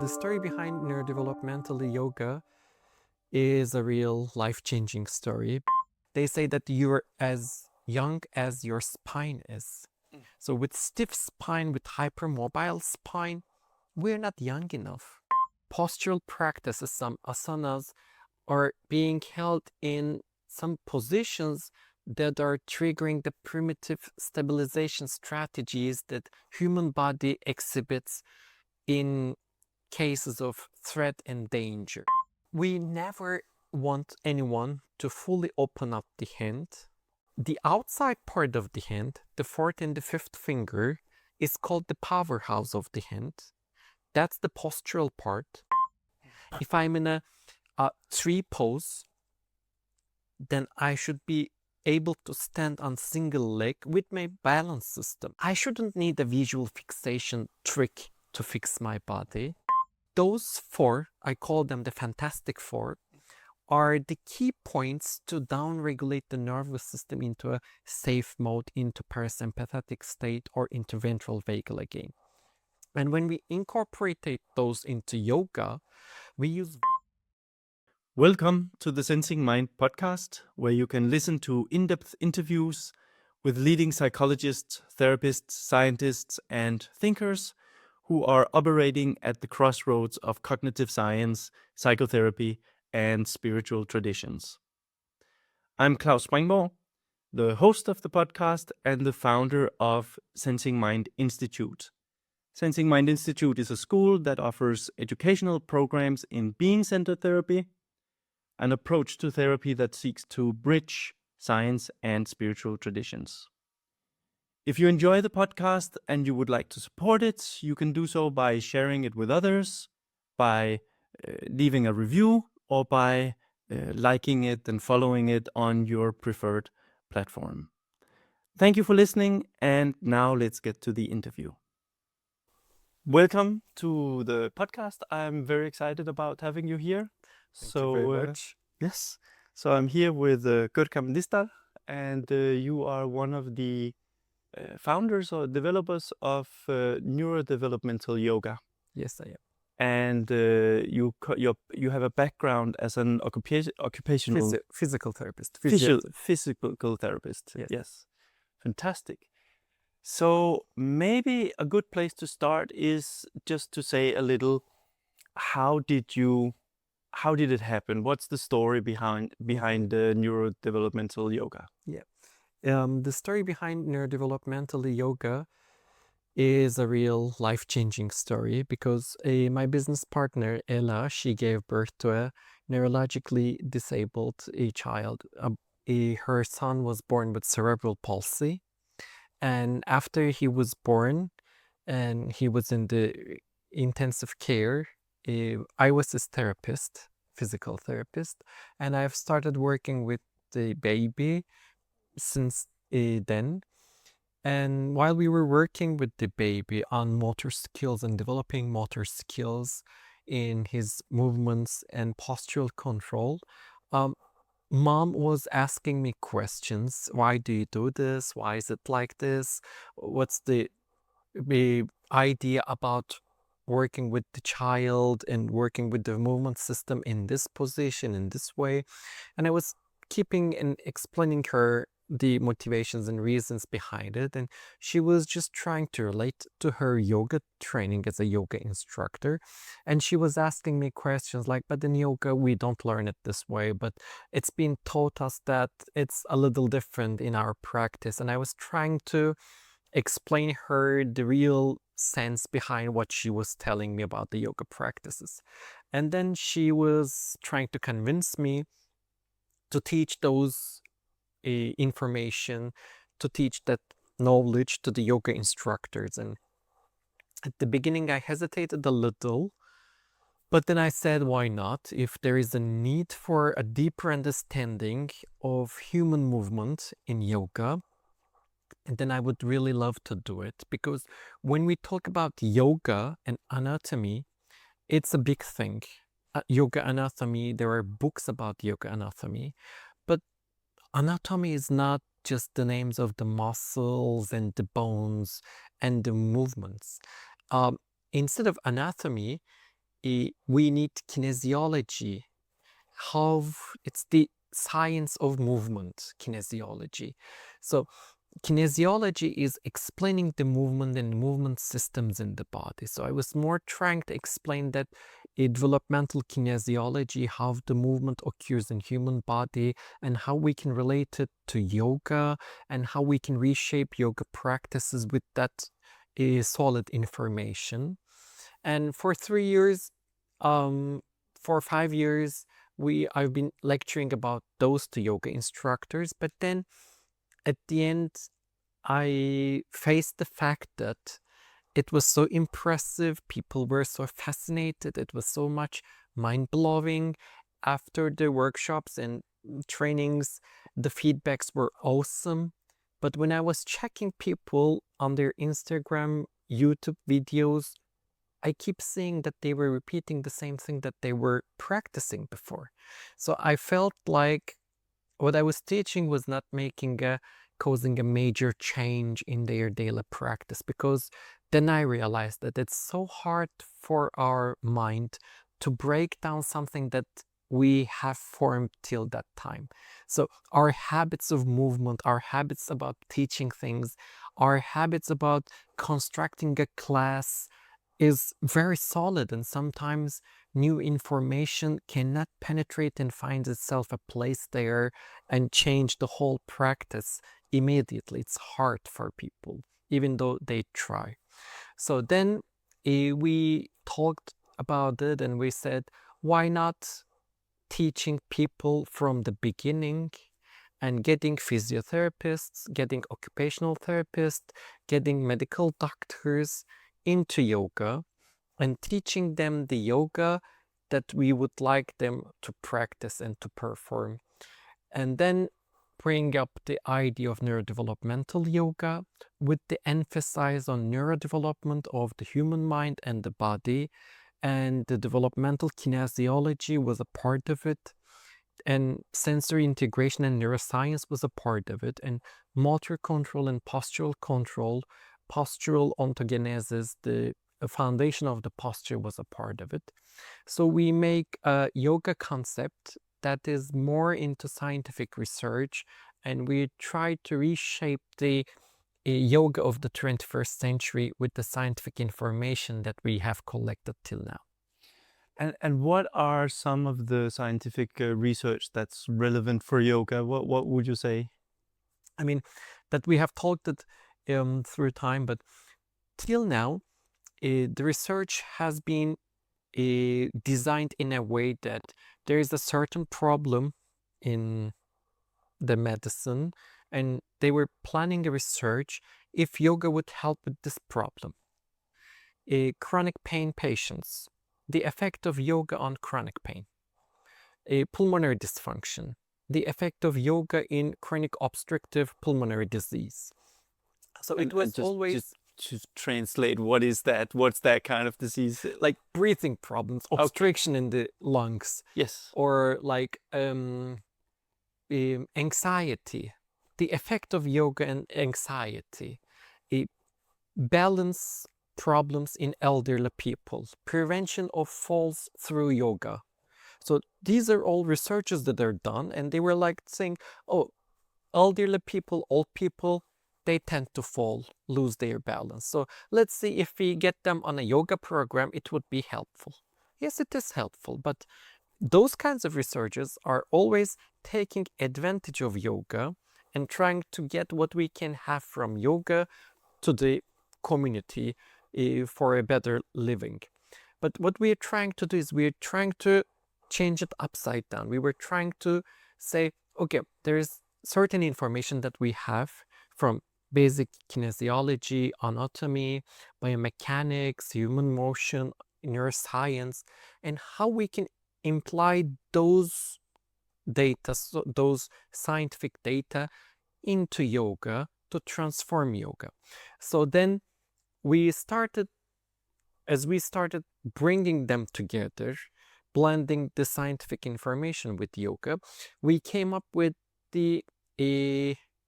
The story behind Neurodevelopmental Yoga is a real life-changing story. They say that you're as young as your spine is. So with stiff spine, with hypermobile spine, we're not young enough. Postural practices, some asanas, are being held in some positions that are triggering the primitive stabilization strategies that human body exhibits in cases of threat and danger. We never want anyone to fully open up the hand. The outside part of the hand, the fourth and the fifth finger, is called the powerhouse of the hand. That's the postural part. If I'm in a tree pose, then I should be able to stand on single leg with my balance system. I shouldn't need a visual fixation trick to fix my body. Those four, I call them the fantastic four, are the key points to downregulate the nervous system into a safe mode, into parasympathetic state, or into ventral vagal again. And when we incorporate those into yoga, we use... Welcome to the Sensing Mind podcast, where you can listen to in-depth interviews with leading psychologists, therapists, scientists, and thinkers who are operating at the crossroads of cognitive science, psychotherapy, and spiritual traditions. I'm Klaus Springborg, the host of the podcast and the founder of Sensing Mind Institute. Sensing Mind Institute is a school that offers educational programs in being-centered therapy, an approach to therapy that seeks to bridge science and spiritual traditions. If you enjoy the podcast and you would like to support it, you can do so by sharing it with others, by leaving a review, or by liking it and following it on your preferred platform. Thank you for listening, and now let's get to the interview. Welcome to the podcast. I'm very excited about having you here. Thank you very much. Yes. So I'm here with Gorkem Dizdar, and you are one of the founders or developers of Neurodevelopmental Yoga. Yes, I am. And you have a background as an occupational physical therapist. Physical therapist. Yes. Fantastic. So maybe a good place to start is just to say a little, how did it happen? What's the story behind neurodevelopmental yoga? Yeah. The story behind neurodevelopmental yoga is a real life-changing story because my business partner, Ela, she gave birth to a neurologically disabled child. Her son was born with cerebral palsy. And after he was born and he was in the intensive care, I was his therapist, physical therapist, and I've started working with the baby since then. And while we were working with the baby on motor skills and developing motor skills in his movements and postural control, Mom was asking me questions. Why do you do this? Why is it like this? What's the idea about working with the child and working with the movement system in this position, in this way? And I was keeping and explaining her the motivations and reasons behind it, and she was just trying to relate to her yoga training as a yoga instructor. And she was asking me questions like, but in yoga we don't learn it this way, but it's been taught us that it's a little different in our practice. And I was trying to explain her the real sense behind what she was telling me about the yoga practices. And then she was trying to convince me to teach those information, to teach that knowledge to the yoga instructors. And at the beginning I hesitated a little, but then I said, why not? If there is a need for a deeper understanding of human movement in yoga, then I would really love to do it. Because when we talk about yoga and anatomy, it's a big thing. Yoga anatomy, there are books about yoga anatomy, but anatomy is not just the names of the muscles and the bones and the movements. Instead of anatomy, we need kinesiology, how it's the science of movement, kinesiology. So kinesiology is explaining the movement and movement systems in the body. So I was more trying to explain that developmental kinesiology, how the movement occurs in human body and how we can relate it to yoga and how we can reshape yoga practices with that solid information. And for 3 years, for 5 years, I've been lecturing about those two yoga instructors, but then at the end, I faced the fact that it was so impressive, people were so fascinated, it was so much mind-blowing. After the workshops and trainings, the feedbacks were awesome. But when I was checking people on their Instagram, YouTube videos, I keep seeing that they were repeating the same thing that they were practicing before. So I felt like what I was teaching was not causing a major change in their daily practice, because then I realized that it's so hard for our mind to break down something that we have formed till that time. So our habits of movement, our habits about teaching things, our habits about constructing a class is very solid, and sometimes new information cannot penetrate and find itself a place there and change the whole practice immediately. It's hard for people, even though they try. So then we talked about it and we said, why not teaching people from the beginning and getting physiotherapists, getting occupational therapists, getting medical doctors into yoga and teaching them the yoga that we would like them to practice and to perform. And then bring up the idea of neurodevelopmental yoga with the emphasis on neurodevelopment of the human mind and the body. And the developmental kinesiology was a part of it. And sensory integration and neuroscience was a part of it. And motor control and postural control, postural ontogenesis, the foundation of the posture was a part of it. So we make a yoga concept that is more into scientific research, and we try to reshape the yoga of the 21st century with the scientific information that we have collected till now. And what are some of the scientific research that's relevant for yoga? What would you say? I mean, that we have talked it through time, but till now, the research has been designed in a way that there is a certain problem in the medicine, and they were planning a research if yoga would help with this problem. Chronic pain patients, the effect of yoga on chronic pain. Pulmonary dysfunction, the effect of yoga in chronic obstructive pulmonary disease. So it was always to translate, what is that? What's that kind of disease? like breathing problems, obstruction in the lungs. Yes. Or like anxiety, the effect of yoga and anxiety, balance problems in elderly people, prevention of falls through yoga. So these are all researches that are done, and they were like saying, oh, elderly people, old people, they tend to fall, lose their balance. So let's see if we get them on a yoga program, it would be helpful. Yes, it is helpful, but those kinds of researchers are always taking advantage of yoga and trying to get what we can have from yoga to the community for a better living. But what we are trying to do is we are trying to change it upside down. We were trying to say, okay, there is certain information that we have from basic kinesiology, anatomy, biomechanics, human motion, neuroscience, and how we can imply those data, so those scientific data into yoga to transform yoga. So then as we started bringing them together, blending the scientific information with yoga, we came up with the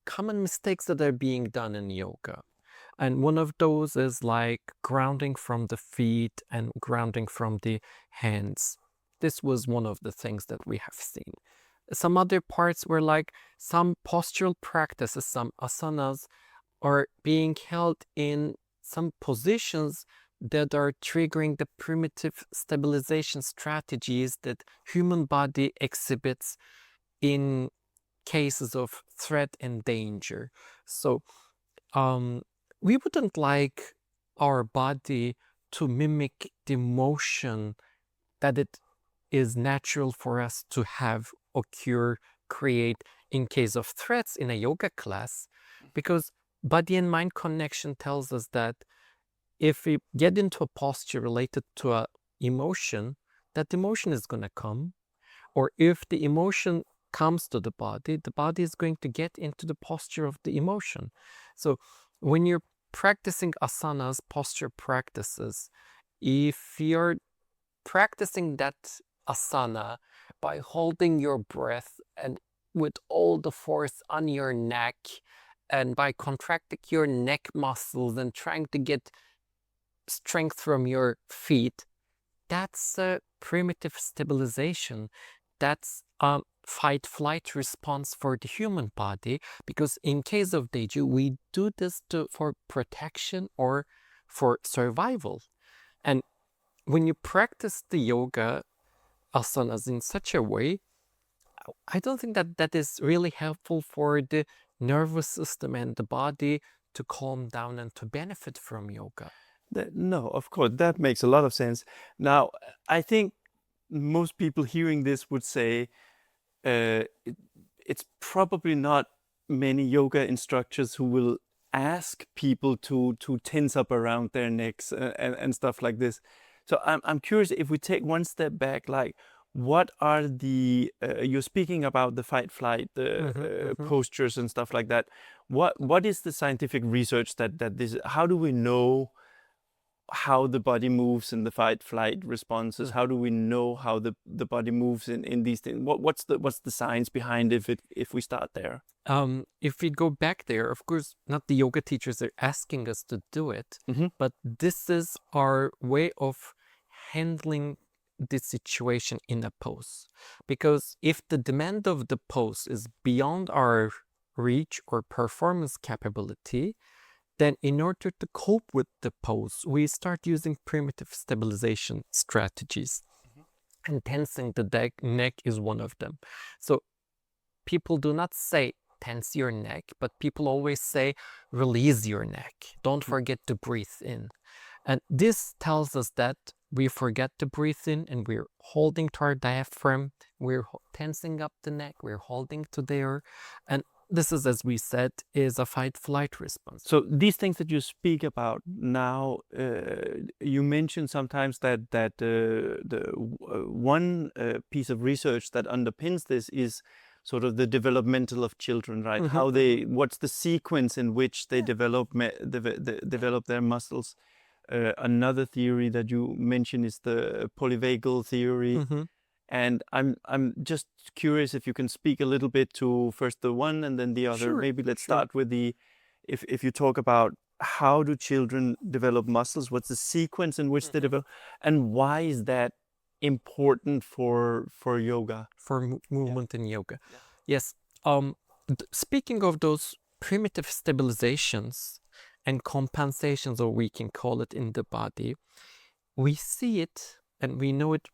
common mistakes that are being done in yoga. And one of those is like grounding from the feet and grounding from the hands. This was one of the things that we have seen. Some other parts were like some postural practices, some asanas are being held in some positions that are triggering the primitive stabilization strategies that human body exhibits in cases of threat and danger. So we wouldn't like our body to mimic the motion that it is natural for us to have occur, create in case of threats in a yoga class, because body and mind connection tells us that if we get into a posture related to a emotion, that emotion is going to come, or if the emotion comes to the body is going to get into the posture of the emotion. So when you're practicing asanas, posture practices, if you're practicing that asana by holding your breath and with all the force on your neck and by contracting your neck muscles and trying to get strength from your feet, that's a primitive stabilization. That's a fight-flight response for the human body, because in case of danger, we do this for protection or for survival. And when you practice the yoga asanas in such a way, I don't think that that is really helpful for the nervous system and the body to calm down and to benefit from yoga. No, of course, that makes a lot of sense. Now, I think most people hearing this would say it's probably not many yoga instructors who will ask people to tense up around their necks and stuff like this. So I'm curious, if we take one step back, like what are the you're speaking about the fight flight, the postures and stuff like that. What is the scientific research that this, how do we know how the body moves in the fight flight responses? How do we know how the body moves in these things? What's the science behind it if we start there? If we go back there, of course, not the yoga teachers are asking us to do it, but this is our way of handling the situation in a pose. Because if the demand of the pose is beyond our reach or performance capability, then in order to cope with the pose, we start using primitive stabilization strategies. And tensing the neck is one of them. So people do not say tense your neck, but people always say release your neck. Don't forget to breathe in. And this tells us that we forget to breathe in and we're holding to our diaphragm, we're tensing up the neck, we're holding to there. And this is, as we said, is a fight-flight response. So these things that you speak about now, you mentioned sometimes that the one piece of research that underpins this is sort of the developmental of children, right? How they, what's the sequence in which they develop their muscles. Another theory that you mentioned is the polyvagal theory. And I'm just curious if you can speak a little bit to first the one and then the other. Sure, Maybe let's start with the, if you talk about how do children develop muscles, what's the sequence in which they develop, and why is that important for yoga? For movement in yoga. Yes. Speaking of those primitive stabilizations and compensations, or we can call it, in the body, we see it and we know it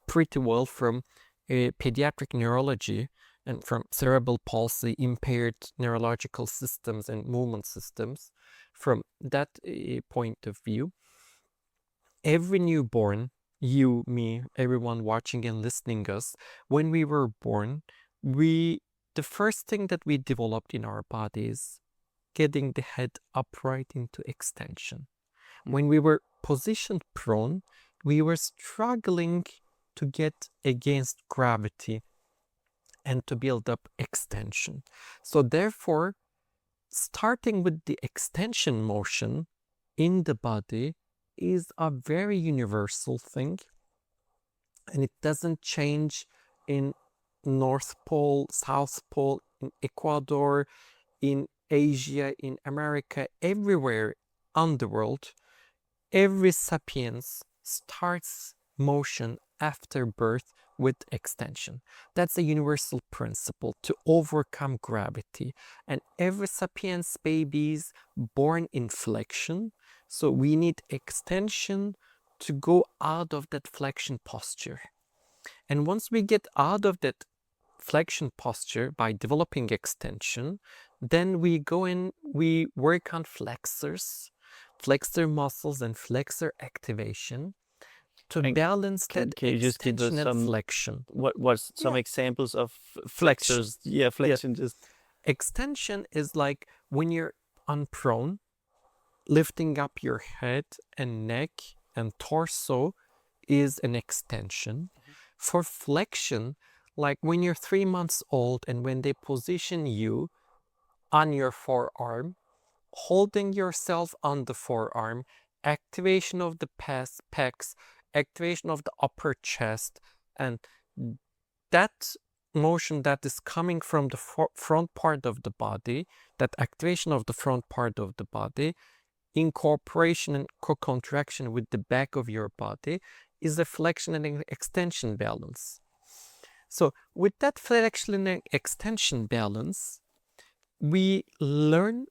pretty well from pediatric neurology and from cerebral palsy, impaired neurological systems and movement systems. From that point of view, every newborn, you, me, everyone watching and listening us, when we were born, the first thing that we developed in our bodies, getting the head upright into extension. When we were positioned prone, we were struggling to get against gravity and to build up extension. So therefore, starting with the extension motion in the body is a very universal thing, and it doesn't change in North Pole, South Pole, in Ecuador, in Asia, in America, everywhere underworld, every sapiens starts motion after birth with extension. That's a universal principle to overcome gravity. And every sapiens babies born in flexion, so we need extension to go out of that flexion posture. And once we get out of that flexion posture by developing extension, then we go in, we work on flexors, flexor muscles and flexor activation to And balance can that you just give us extension and some flexion. what's some examples of flexors? Yeah, flexion. Just Extension is like when you're on prone, lifting up your head and neck and torso is an extension. For flexion, like when you're 3 months old and when they position you on your forearm, holding yourself on the forearm, activation of the pecs, activation of the upper chest, and that motion that is coming from the front part of the body, that activation of the front part of the body, incorporation and co-contraction with the back of your body is a flexion and extension balance. So with that flexion and extension balance, we learn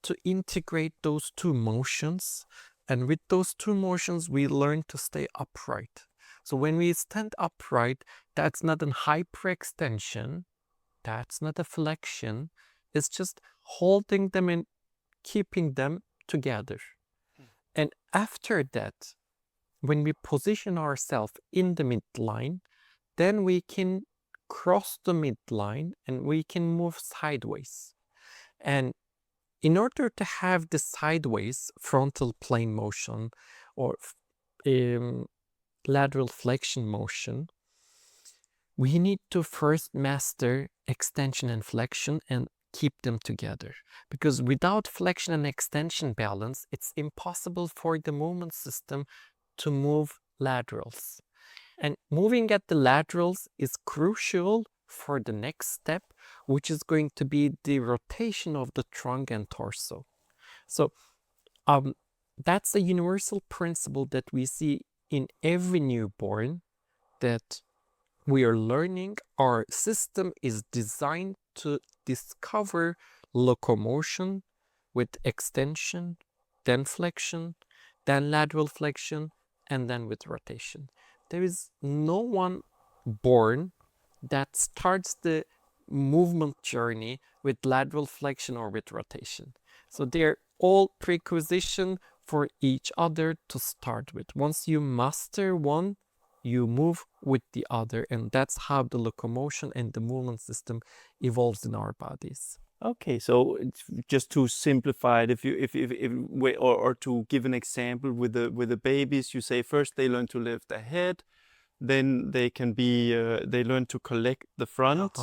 to integrate those two motions, and with those two motions we learn to stay upright. So when we stand upright, that's not an hyperextension, that's not a flexion, it's just holding them and keeping them together. And after that, when we position ourselves in the midline, then we can cross the midline and we can move sideways. And in order to have the sideways frontal plane motion or lateral flexion motion, we need to first master extension and flexion and keep them together. Because without flexion and extension balance, it's impossible for the movement system to move laterals. And moving at the laterals is crucial for the next step, which is going to be the rotation of the trunk and torso. So that's a universal principle that we see in every newborn, that we are learning. Our system is designed to discover locomotion with extension, then flexion, then lateral flexion, and then with rotation. There is no one born that starts the movement journey with lateral flexion or with rotation. So they're all prerequisition for each other to start with. Once you master one, you move with the other, and that's how the locomotion and the movement system evolves in our bodies. okay. So just to simplify it, or to give an example with the babies, you say first they learn to lift their head, then they learn to collect the front.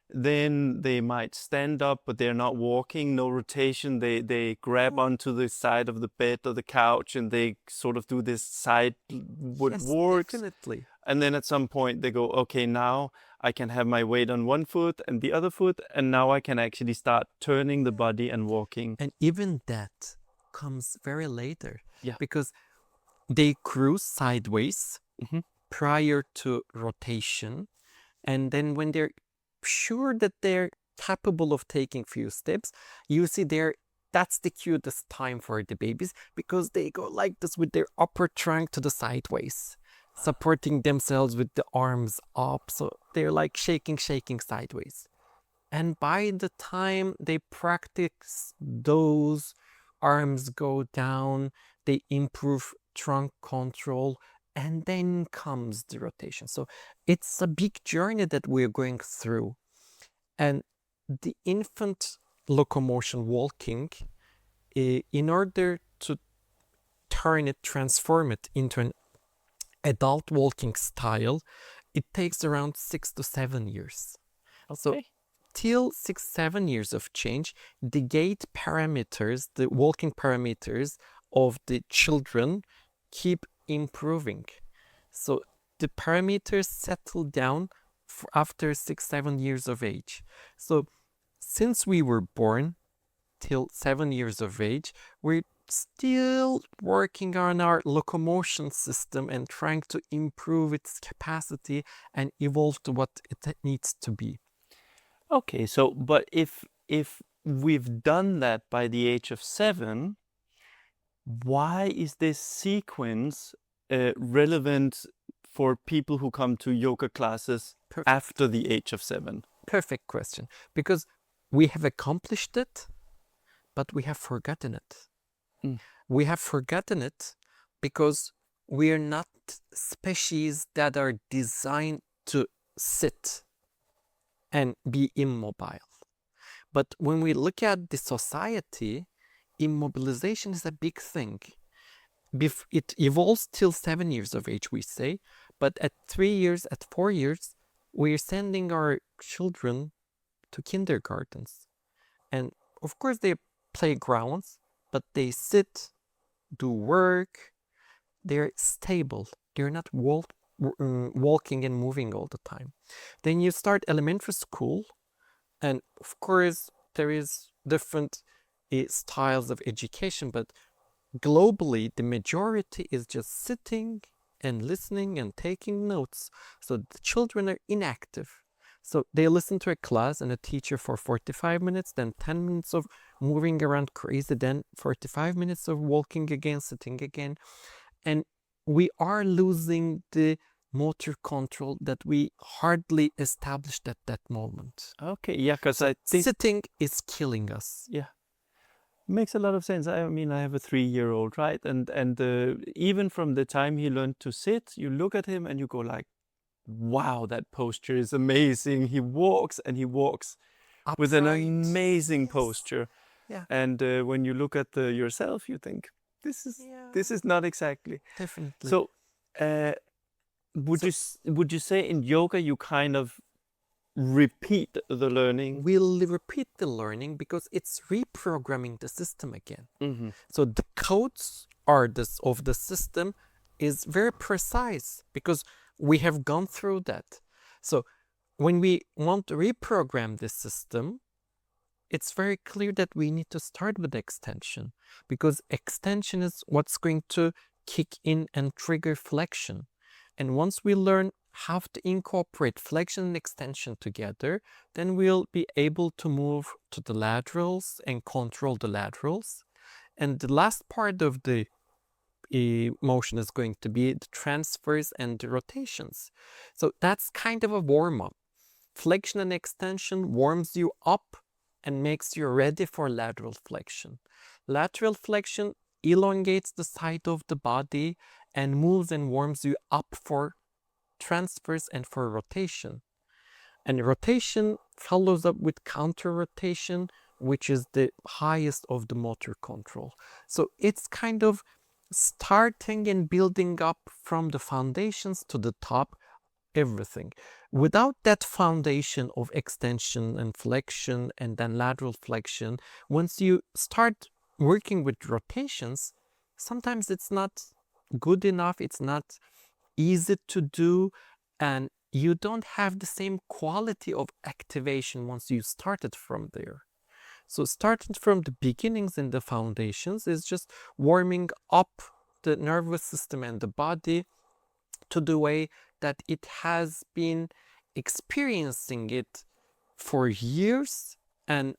Then they might stand up, but they're not walking, no rotation. They grab onto the side of the bed or the couch and they sort of do this sideward walks. Definitely. And then at some point they go, okay, now I can have my weight on one foot and the other foot, and now I can actually start turning the body and walking. And even that comes very later. Yeah. Because they cruise sideways prior to rotation. And then when they're sure that they're capable of taking few steps, you see that's the cutest time for the babies, because they go like this with their upper trunk to the sideways, supporting themselves with the arms up. So they're like shaking sideways. And by the time they practice those, arms go down, they improve trunk control, and then comes the rotation. So it's a big journey that we're going through. And the infant locomotion walking, in order to transform it into an adult walking style, it takes around 6 to 7 years. Okay. So till 6-7 years of change, the gait parameters, the walking parameters of the children keep improving. So the parameters settle down after 6-7 years of age. So since we were born till 7 years of age, we're still working on our locomotion system and trying to improve its capacity and evolve to what it needs to be. Okay, so but if we've done that by the age of 7, why is this sequence relevant for people who come to yoga classes after the age of 7? Perfect question. Because we have accomplished it, but we have forgotten it. We have forgotten it because we are not species that are designed to sit and be immobile. But when we look at the society, immobilization is a big thing. It evolves till 7 years of age, we say, but at 3 years, at 4 years, we're sending our children to kindergartens. And of course, they're playgrounds, but they sit, do work, they're stable. They're not walking and moving all the time. Then you start elementary school, and of course, there is different styles of education, but globally, the majority is just sitting and listening and taking notes. So the children are inactive. So they listen to a class and a teacher for 45 minutes, then 10 minutes of moving around crazy, then 45 minutes of walking again, sitting again. And we are losing the motor control that we hardly established at that moment. Okay, yeah, because So sitting is killing us. Yeah, makes a lot of sense. I mean, I have a 3-year-old, right? And even from the time he learned to sit, you look at him and you go like, wow, that posture is amazing. He walks and he walks with an Upright. amazing Yes. posture. Yeah. And when you look at yourself, you think this is not exactly. Definitely. So, would you say in yoga you kind of repeat the learning? We'll repeat the learning because it's reprogramming the system again. Mm-hmm. So the codes of the system is very precise because we have gone through that. So when we want to reprogram this system, it's very clear that we need to start with extension because extension is what's going to kick in and trigger flexion. And once we learn how to incorporate flexion and extension together, then we'll be able to move to the laterals and control the laterals. And the last part of the motion is going to be the transfers and the rotations. So that's kind of a warm-up. Flexion and extension warms you up and makes you ready for lateral flexion. Lateral flexion elongates the side of the body and moves and warms you up for transfers and for rotation. And rotation follows up with counter rotation, which is the highest of the motor control. So it's kind of starting and building up from the foundations to the top, everything. Without that foundation of extension and flexion and then lateral flexion, once you start working with rotations, sometimes it's not good enough, it's not easy to do, and you don't have the same quality of activation once you started from there. So starting from the beginnings and the foundations is just warming up the nervous system and the body to the way that it has been experiencing it for years, and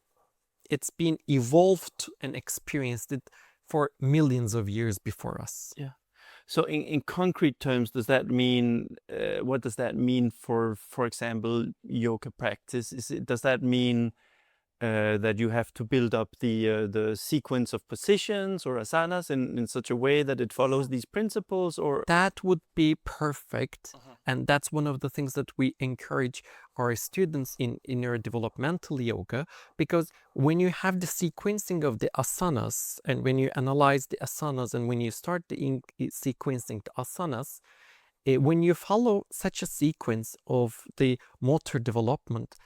it's been evolved and experienced it for millions of years before us. Yeah. So in concrete terms, does that mean what does that mean for example, yoga practice? Does that mean that you have to build up the sequence of positions or asanas in such a way that it follows these principles, or that would be perfect? And that's one of the things that we encourage our students in neurodevelopmental yoga, because when you have the sequencing of the asanas and when you analyze the asanas and when you start the sequencing the asanas, when you follow such a sequence of the motor development,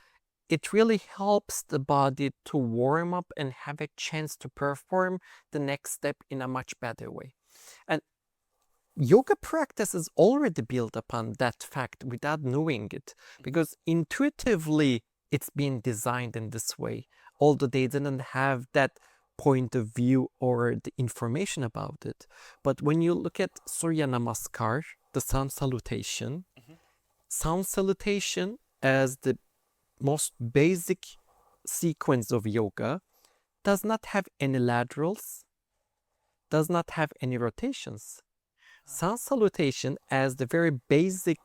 it really helps the body to warm up and have a chance to perform the next step in a much better way. And yoga practice is already built upon that fact without knowing it, because intuitively it's been designed in this way, although they didn't have that point of view or the information about it. But when you look at Surya Namaskar, the sun salutation, sun salutation as the most basic sequence of yoga does not have any laterals, does not have any rotations. Sun salutation as the very basic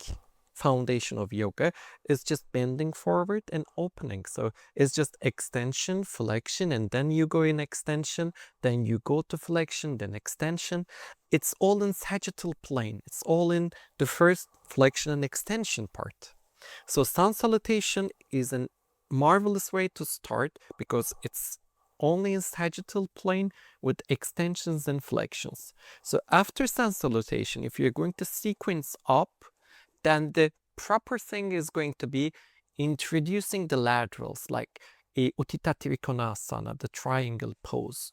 foundation of yoga is just bending forward and opening. So it's just extension, flexion, and then you go in extension, then you go to flexion, then extension. It's all in sagittal plane. It's all in the first flexion and extension part. So sun salutation is a marvelous way to start because it's only in sagittal plane with extensions and flexions. So after sun salutation, if you're going to sequence up, then the proper thing is going to be introducing the laterals, like Uttita Trikonasana, the triangle pose,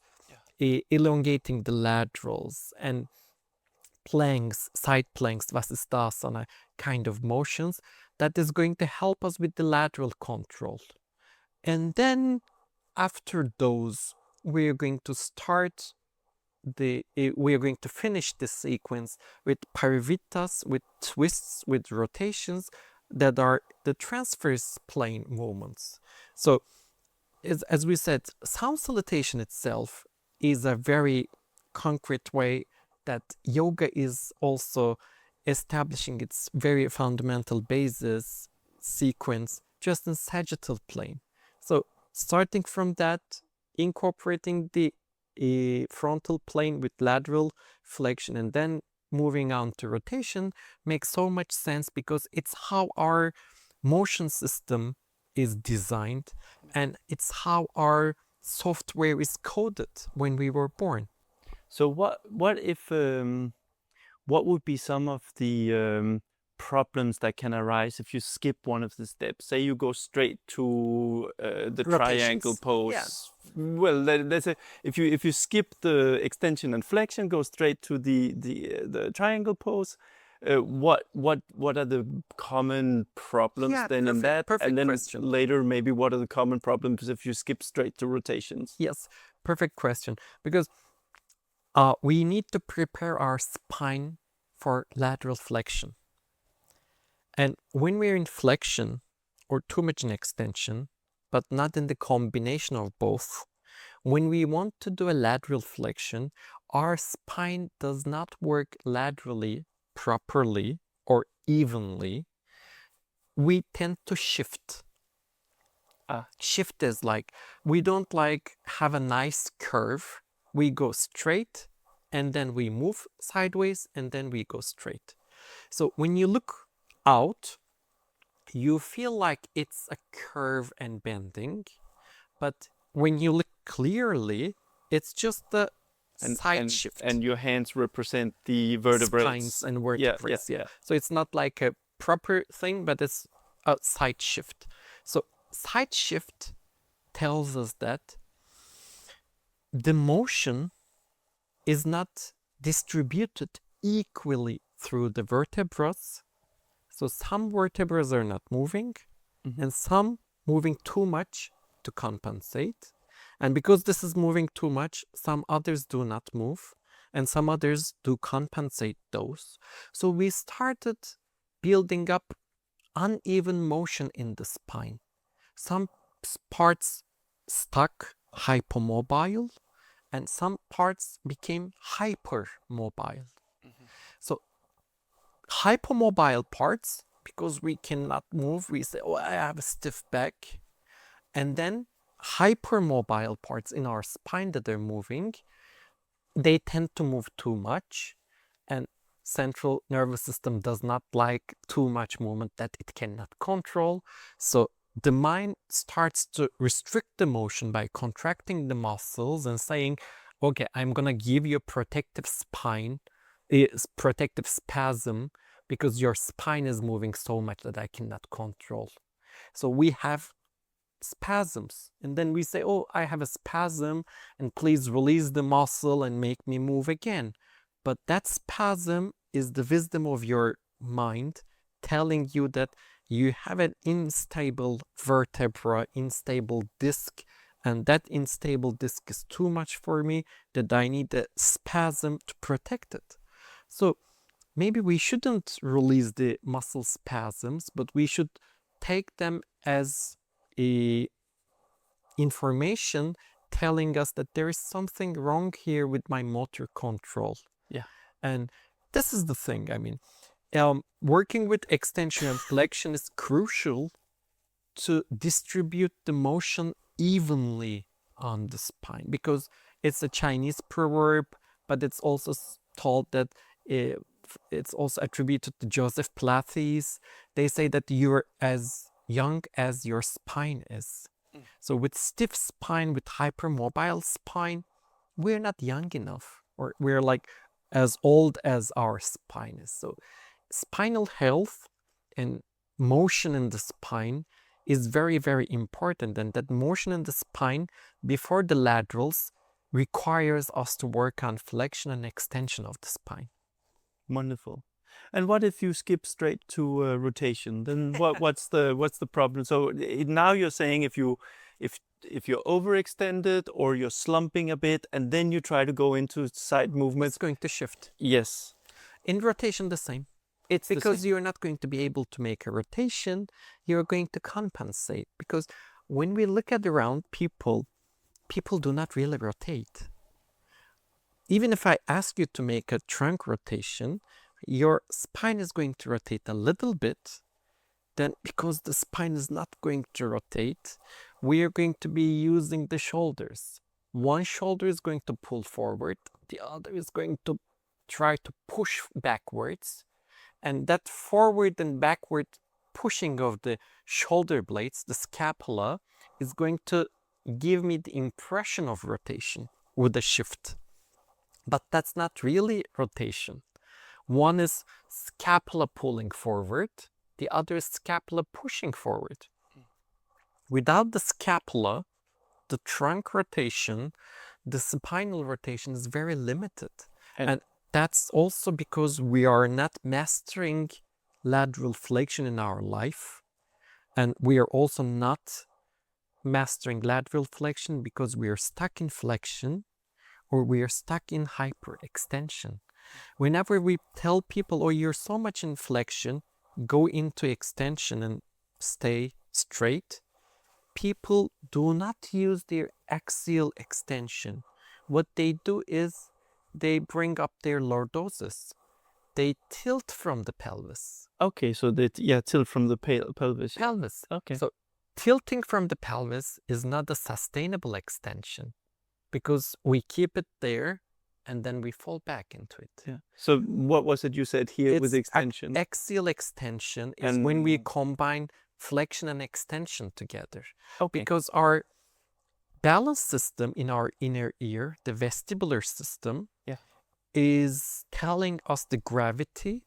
elongating the laterals, and planks, side planks, Vasisthasana kind of motions that is going to help us with the lateral control. And then after those, we're going to start we are going to finish this sequence with parivittas, with twists, with rotations that are the transverse plane movements. So as we said, sun salutation itself is a very concrete way that yoga is also establishing its very fundamental basis sequence just in sagittal plane. So starting from that, incorporating the frontal plane with lateral flexion and then moving on to rotation makes so much sense because it's how our motion system is designed and it's how our software is coded when we were born. So what if what would be some of the problems that can arise if you skip one of the steps? Say you go straight to the triangle pose. Yeah. Well, let's say if you skip the extension and flexion, go straight to the triangle pose. What are the common problems then in that? Perfect and then question. later, maybe what are the common problems if you skip straight to rotations? Yes, perfect question. Because we need to prepare our spine for lateral flexion. And when we're in flexion or too much in extension, but not in the combination of both, when we want to do a lateral flexion, our spine does not work laterally properly or evenly. We tend to shift. Shift is like, we don't like have a nice curve. We go straight and then we move sideways and then we go straight. So when you look out, you feel like it's a curve and bending, but when you look clearly, it's just the side shift. And your hands represent the vertebrae. Spines and vertebrae. Yeah. So it's not like a proper thing, but it's a side shift. So side shift tells us that the motion is not distributed equally through the vertebrae. So some vertebrae are not moving and some moving too much to compensate. And because this is moving too much, some others do not move and some others do compensate those. So we started building up uneven motion in the spine. Some parts stuck hypomobile and some parts became hypermobile. So hypomobile parts, because we cannot move, we say, oh, I have a stiff back. And then hypermobile parts in our spine that are moving, they tend to move too much. And central nervous system does not like too much movement that it cannot control. So the mind starts to restrict the motion by contracting the muscles and saying, okay, I'm going to give you a protective spine, protective spasm, because your spine is moving so much that I cannot control. So we have spasms, and then we say, oh, I have a spasm, and please release the muscle and make me move again. But that spasm is the wisdom of your mind telling you that you have an unstable vertebra, unstable disc and that unstable disc is too much for me, that I need a spasm to protect it. So maybe we shouldn't release the muscle spasms, but we should take them as a information telling us that there is something wrong here with my motor control. Yeah. And this is the thing, I mean, working with extension and flexion is crucial to distribute the motion evenly on the spine, because it's a Chinese proverb, but it's also told that it's also attributed to Joseph Pilates. They say that you're as young as your spine is. So with stiff spine, with hypermobile spine, we're not young enough, or we're like as old as our spine is. So spinal health and motion in the spine is very, very important. And that motion in the spine before the laterals requires us to work on flexion and extension of the spine. Wonderful. And what if you skip straight to rotation? Then what's the problem? So now you're saying if you're overextended or you're slumping a bit, and then you try to go into side movements, It's going to shift. Yes. In rotation, the same. It's because you're not going to be able to make a rotation, you're going to compensate. Because when we look at around people do not really rotate. Even if I ask you to make a trunk rotation, your spine is going to rotate a little bit. Then because the spine is not going to rotate, we are going to be using the shoulders. One shoulder is going to pull forward, the other is going to try to push backwards. And that forward and backward pushing of the shoulder blades, the scapula, is going to give me the impression of rotation with a shift. But that's not really rotation. One is scapula pulling forward, the other is scapula pushing forward. Without the scapula, the trunk rotation, the spinal rotation is very limited. And that's also because we are not mastering lateral flexion in our life. And we are also not mastering lateral flexion because we are stuck in flexion or we are stuck in hyperextension. Whenever we tell people, oh, you're so much in flexion, go into extension and stay straight, people do not use their axial extension. What they do is they bring up their lordosis. They tilt from the pelvis. Okay, so tilt from the pelvis. Pelvis. Okay. So tilting from the pelvis is not a sustainable extension because we keep it there and then we fall back into it. Yeah. So what was it you said here with extension? Axial extension is when we combine flexion and extension together. Okay. Because our balance system in our inner ear, the vestibular system, is telling us the gravity.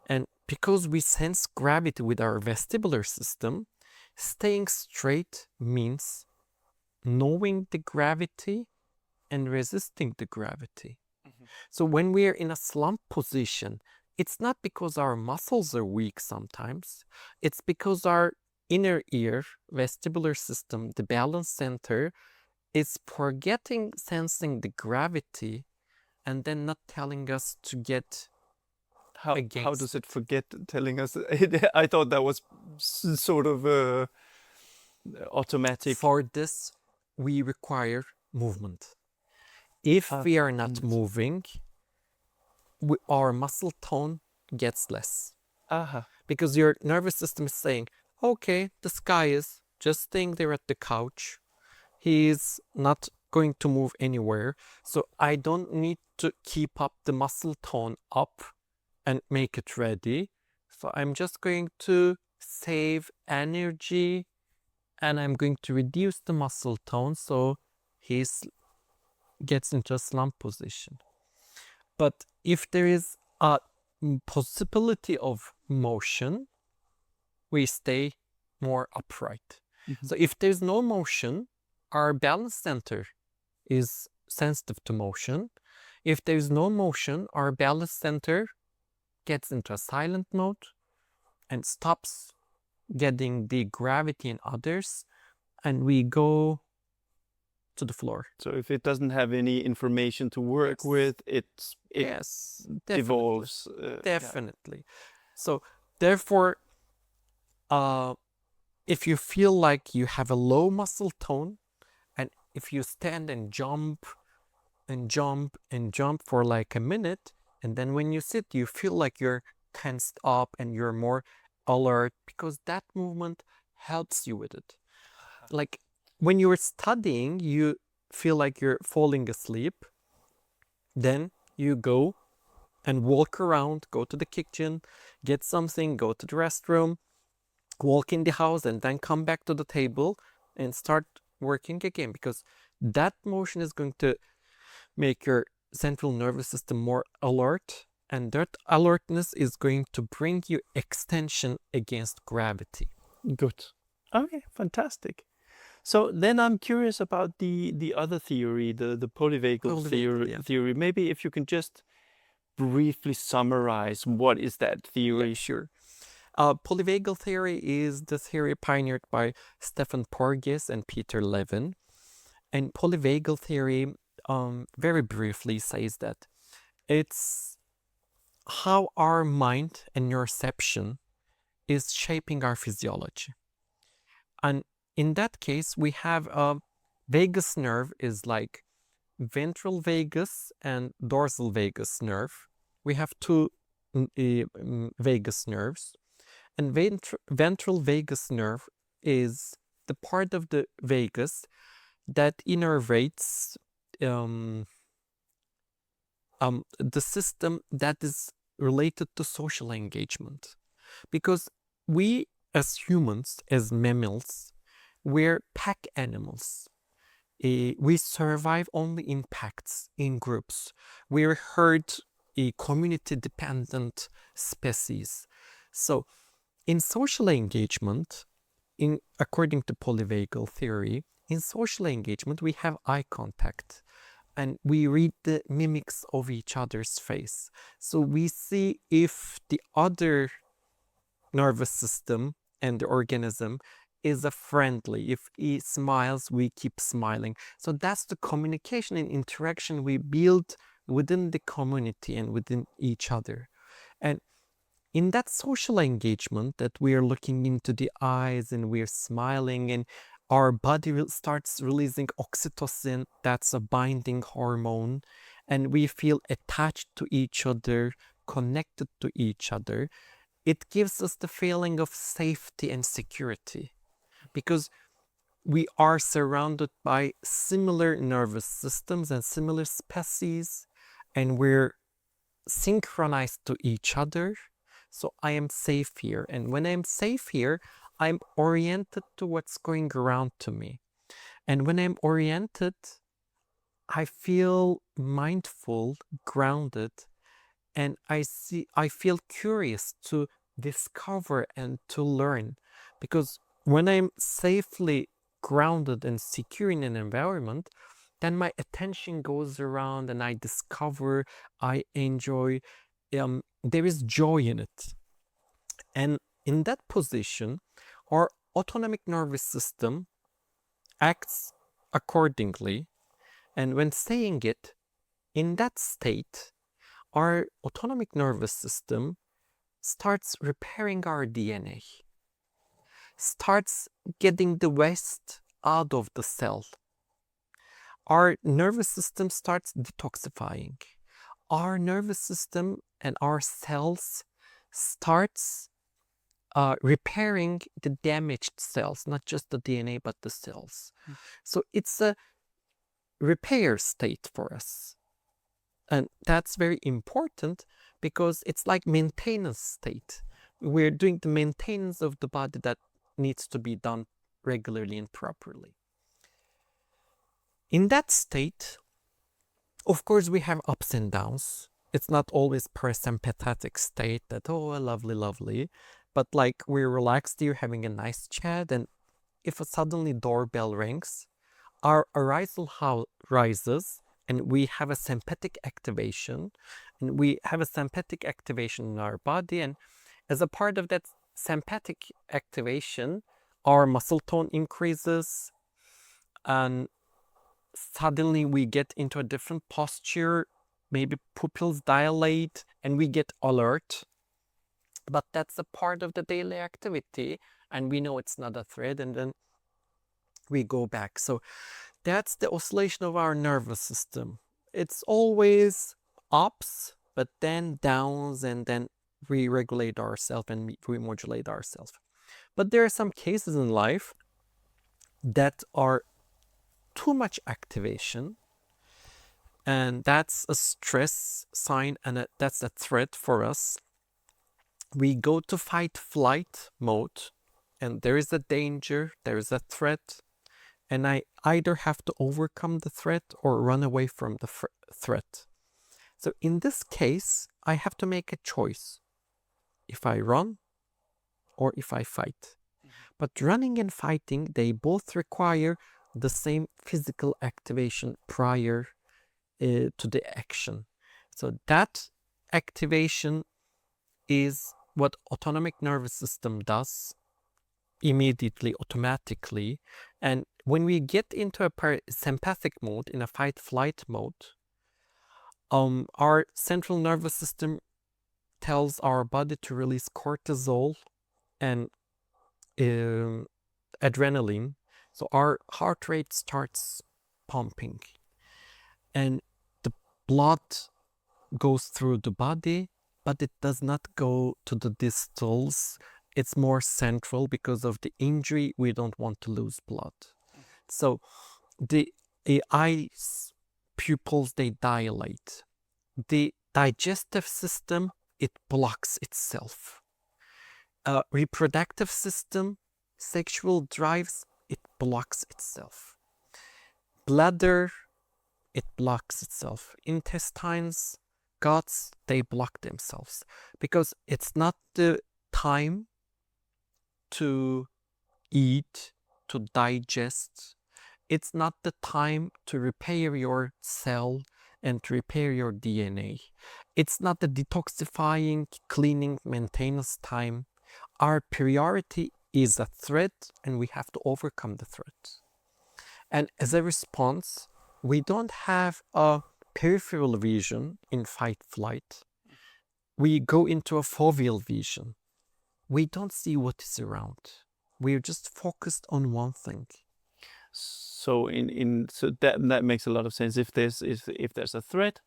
And because we sense gravity with our vestibular system, staying straight means knowing the gravity and resisting the gravity. So when we are in a slump position, it's not because our muscles are weak sometimes. It's because our inner ear, vestibular system, the balance center, is forgetting sensing the gravity and then not telling us to get against. How does it forget telling us? I thought that was sort of automatic. For this, we require movement. If we are not moving, our muscle tone gets less. Because your nervous system is saying, okay, this guy is just staying there at the couch. He's not going to move anywhere. So I don't need to keep up the muscle tone up and make it ready. So I'm just going to save energy and I'm going to reduce the muscle tone so he gets into a slump position. But if there is a possibility of motion, we stay more upright. So if there's no motion, our balance center is sensitive to motion. If there's no motion, our balance center gets into a silent mode and stops getting the gravity in others, and we go to the floor. So if it doesn't have any information to work Yes. with, it Yes, definitely. devolves. Definitely. So therefore, if you feel like you have a low muscle tone, and if you stand and jump and jump and jump for like a minute, and then when you sit, you feel like you're tensed up and you're more alert, because that movement helps you with it. Like when you're studying, you feel like you're falling asleep, then you go and walk around, go to the kitchen, get something, go to the restroom, walk in the house, and then come back to the table and start working again, because that motion is going to make your central nervous system more alert, and that alertness is going to bring you extension against gravity. Good. Okay, fantastic. So then I'm curious about the other theory, the polyvagal theory. Maybe if you can just briefly summarize, what is that theory? Yeah, sure. Polyvagal theory is the theory pioneered by Stefan Porges and Peter Levin. And polyvagal theory, very briefly, says that it's how our mind and neuroception is shaping our physiology. And in that case, we have a vagus nerve is like ventral vagus and dorsal vagus nerve. We have two vagus nerves. And ventral vagus nerve is the part of the vagus that innervates the system that is related to social engagement. Because we as humans, as mammals, we're pack animals. We survive only in packs, in groups. We're herd, a community-dependent species. So in social engagement, according to polyvagal theory, in social engagement, we have eye contact and we read the mimics of each other's face. So we see if the other nervous system and the organism is a friendly. If he smiles, we keep smiling. So that's the communication and interaction we build within the community and within each other. And in that social engagement that we are looking into the eyes and we're smiling and our body starts releasing oxytocin, that's a binding hormone, and we feel attached to each other, connected to each other. It gives us the feeling of safety and security because we are surrounded by similar nervous systems and similar species, and we're synchronized to each other. So I am safe here. And when I'm safe here, I'm oriented to what's going around to me. And when I'm oriented, I feel mindful, grounded, and I feel curious to discover and to learn. Because when I'm safely grounded and secure in an environment, then my attention goes around and I discover, I enjoy, there is joy in it. And in that position, our autonomic nervous system acts accordingly. And when saying it, in that state, our autonomic nervous system starts repairing our DNA, starts getting the waste out of the cell. Our nervous system starts detoxifying. Our nervous system and our cells starts repairing the damaged cells, not just the DNA, but the cells. So it's a repair state for us. And that's very important because it's like maintenance state. We're doing the maintenance of the body that needs to be done regularly and properly. In that state, of course, we have ups and downs. It's not always parasympathetic state that, oh, lovely, lovely. But like we're relaxed here having a nice chat, and if a suddenly doorbell rings, our arousal rises and we have a sympathetic activation, and we have a sympathetic activation in our body, and as a part of that sympathetic activation, our muscle tone increases, and suddenly we get into a different posture, maybe pupils dilate and we get alert. But that's a part of the daily activity and we know it's not a threat, and then we go back. So that's the oscillation of our nervous system. It's always ups, but then downs, and then we regulate ourselves and we modulate ourselves. But there are some cases in life that are too much activation, and that's a stress sign, and that's a threat for us. We go to fight flight mode, and there is a danger, there is a threat, and I either have to overcome the threat or run away from the threat. So in this case, I have to make a choice if I run or if I fight. But running and fighting, they both require the same physical activation prior to the action. So that activation is what autonomic nervous system does immediately, automatically. And when we get into a parasympathetic mode, in a fight-flight mode, our central nervous system tells our body to release cortisol and adrenaline. So our heart rate starts pumping and the blood goes through the body, but it does not go to the distals. It's more central. Because of the injury, we don't want to lose blood. So the eyes pupils, they dilate. The digestive system, it blocks itself. Reproductive system, sexual drives, it blocks itself. Bladder, it blocks itself. Intestines, guts, they block themselves because it's not the time to eat, to digest. It's not the time to repair your cell and to repair your DNA. It's not the detoxifying, cleaning, maintenance time. Our priority is a threat and we have to overcome the threat. And as a response, we don't have a peripheral vision in fight-flight. We go into a foveal vision. We don't see what is around. We're just focused on one thing. So so that makes a lot of sense. If there's a threat,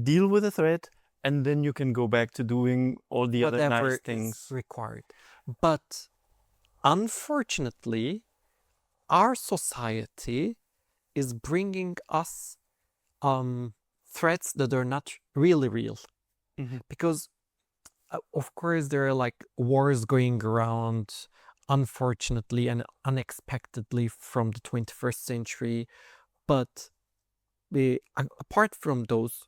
deal with the threat, and then you can go back to doing all the other nice things required. But unfortunately, our society is bringing us threats that are not really real. Because of course there are like wars going around, unfortunately and unexpectedly, from the 21st century. But apart from those,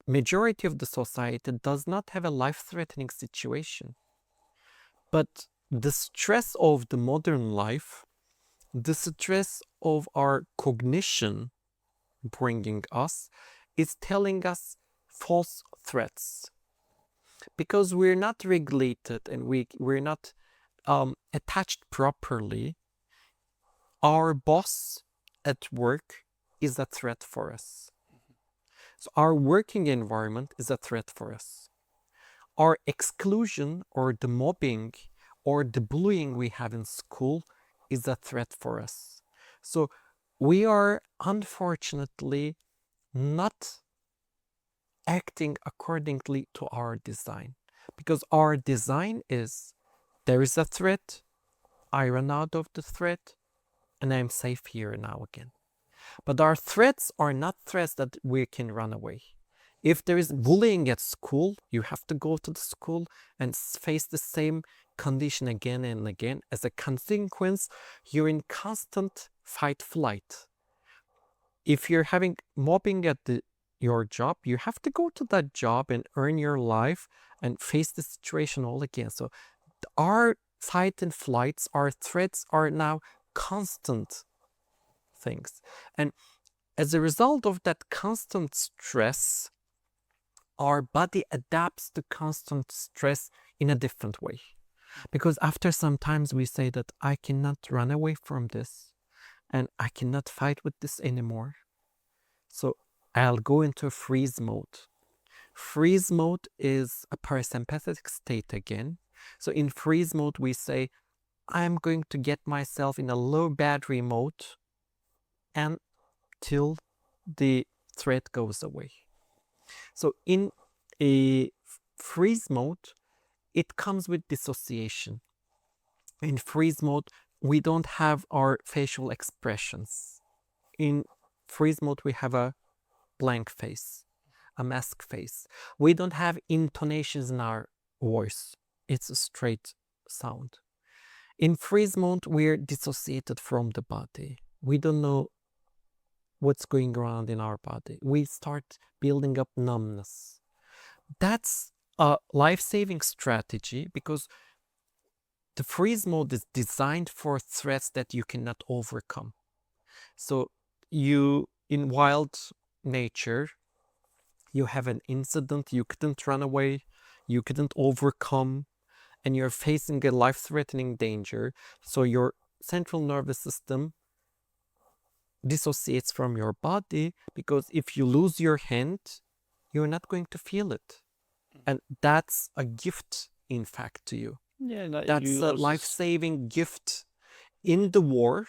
majority of the society does not have a life-threatening situation. But the stress of the modern life, the stress of our cognition bringing us, is telling us false threats. Because we're not regulated and we're not attached properly, our boss at work is a threat for us. So our working environment is a threat for us. Our exclusion or the mobbing or the bullying we have in school is a threat for us. So we are unfortunately not acting accordingly to our design, because our design is, there is a threat, I run out of the threat, and I'm safe here now again. But our threats are not threats that we can run away. If there is bullying at school, you have to go to the school and face the same condition again and again. As a consequence, you're in constant fight-flight. If you're having mobbing at your job, you have to go to that job and earn your life and face the situation all again. So our fight and flights, our threats are now constant things. And as a result of that constant stress, our body adapts to constant stress in a different way. Because after some times we say that I cannot run away from this. and I cannot fight with this anymore. So I'll go into freeze mode. Freeze mode is a parasympathetic state again. So in freeze mode, we say, I'm going to get myself in a low battery mode until the threat goes away. So in a freeze mode, it comes with dissociation. In freeze mode, we don't have our facial expressions. In freeze mode, we have a blank face, a mask face. We don't have intonations in our voice. It's a straight sound. In freeze mode, we're dissociated from the body. We don't know what's going around in our body. We start building up numbness. That's a life-saving strategy because the freeze mode is designed for threats that you cannot overcome. So you, in wild nature, you have an incident, you couldn't run away, you couldn't overcome, and you're facing a life-threatening danger. So your central nervous system dissociates from your body because if you lose your hand, you're not going to feel it. And that's a gift, in fact, to you. Yeah, That's a life-saving gift. In the war,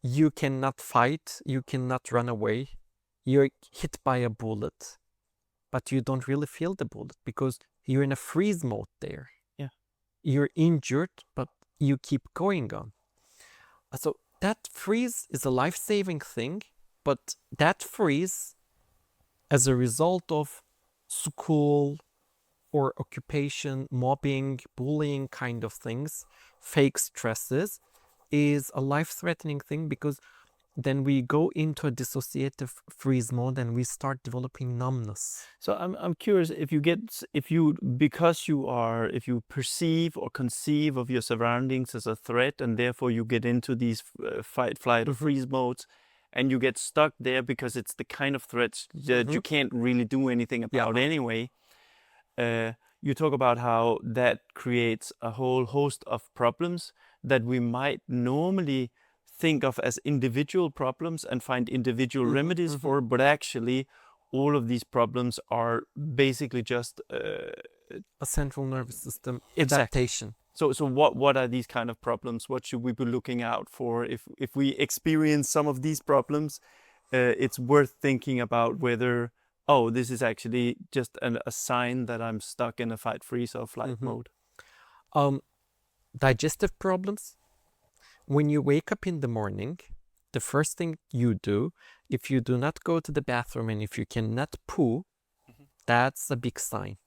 you cannot fight, you cannot run away. You're hit by a bullet, but you don't really feel the bullet because you're in a freeze mode there. Yeah. You're injured, but you keep going on. So that freeze is a life-saving thing, but that freeze, as a result of school or occupation, mobbing, bullying kind of things, fake stresses, is a life-threatening thing because then we go into a dissociative freeze mode and we start developing numbness. So I'm curious if you perceive or conceive of your surroundings as a threat, and therefore you get into these fight, flight, or freeze modes, and you get stuck there because it's the kind of threats that you can't really do anything about anyway. You talk about how that creates a whole host of problems that we might normally think of as individual problems and find individual remedies for, but actually all of these problems are basically just a central nervous system adaptation. So what are these kind of problems? What should we be looking out for? If we experience some of these problems, it's worth thinking about whether, oh, this is actually just a sign that I'm stuck in a fight, freeze, or flight mode. Digestive problems. When you wake up in the morning, the first thing you do, if you do not go to the bathroom and if you cannot poo, that's a big sign.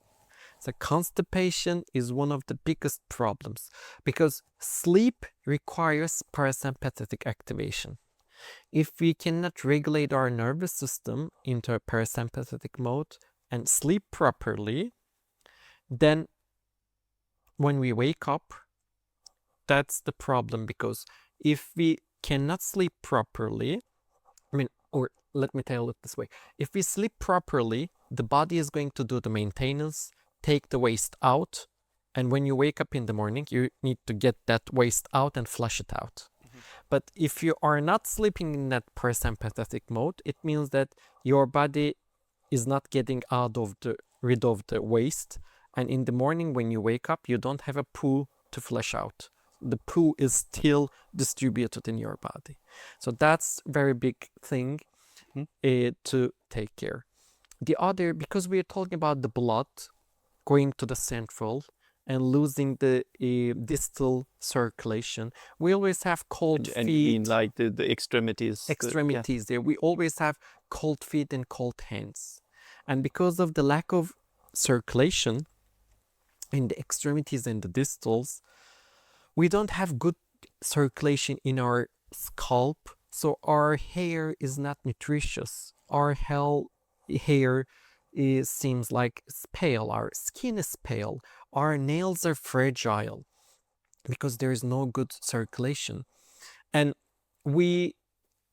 So constipation is one of the biggest problems because sleep requires parasympathetic activation. If we cannot regulate our nervous system into a parasympathetic mode and sleep properly, then when we wake up, that's the problem, because if we cannot sleep properly, or let me tell it this way, if we sleep properly, the body is going to do the maintenance, take the waste out, and when you wake up in the morning, you need to get that waste out and flush it out. But if you are not sleeping in that parasympathetic mode, it means that your body is not getting rid of the waste, and in the morning when you wake up, you don't have a poo to flush out. The poo is still distributed in your body. So that's a very big thing to take care. The other, because we are talking about the blood going to the central and losing the distal circulation, we always have cold feet. And in like the extremities. Extremities there. We always have cold feet and cold hands. And because of the lack of circulation in the extremities and the distals, we don't have good circulation in our scalp, so our hair is not nutritious. Our hair seems like it's pale, our skin is pale, our nails are fragile because there is no good circulation. And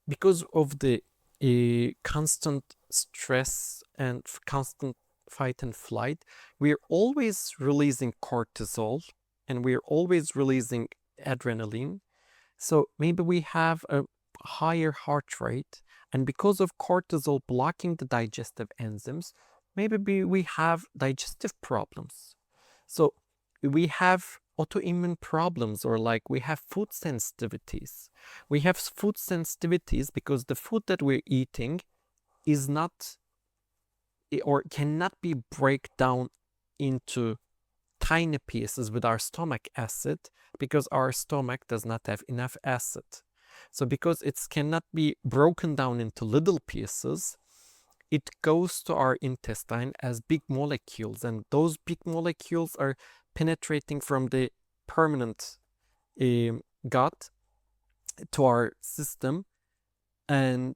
because of the constant stress and constant fight and flight, we're always releasing cortisol and we're always releasing adrenaline. So maybe we have a higher heart rate, and because of cortisol blocking the digestive enzymes, maybe we have digestive problems. So we have autoimmune problems, or like we have food sensitivities. We have food sensitivities because the food that we're eating is not or cannot be break down into tiny pieces with our stomach acid, because our stomach does not have enough acid. So because it cannot be broken down into little pieces, it goes to our intestine as big molecules, and those big molecules are penetrating from the permanent gut to our system, and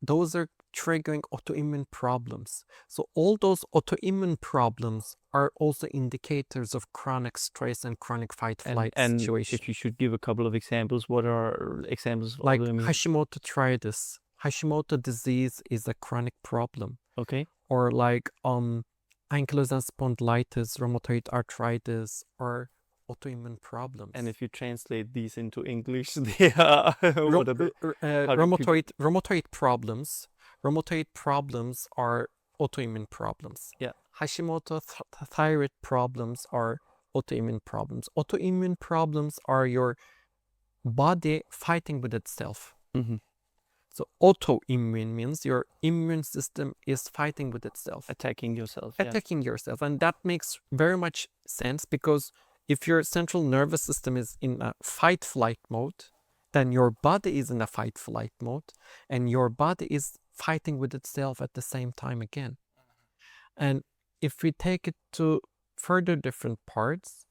those are triggering autoimmune problems. So all those autoimmune problems are also indicators of chronic stress and chronic fight-flight situation. If you should give a couple of examples, what are examples of Like autoimmune? Hashimoto Hashimoto disease is a chronic problem. Okay. Or like ankylosing spondylitis, rheumatoid arthritis, or autoimmune problems. And if you translate these into English, they are rheumatoid problems are autoimmune problems. Yeah. Hashimoto thyroid problems are autoimmune problems. Autoimmune problems are your body fighting with itself. Mm-hmm. So autoimmune means your immune system is fighting with itself. Attacking yourself. Attacking yourself. And that makes very much sense, because if your central nervous system is in a fight-flight mode, then your body is in a fight-flight mode, and your body is fighting with itself at the same time again. And if we take it to further different parts,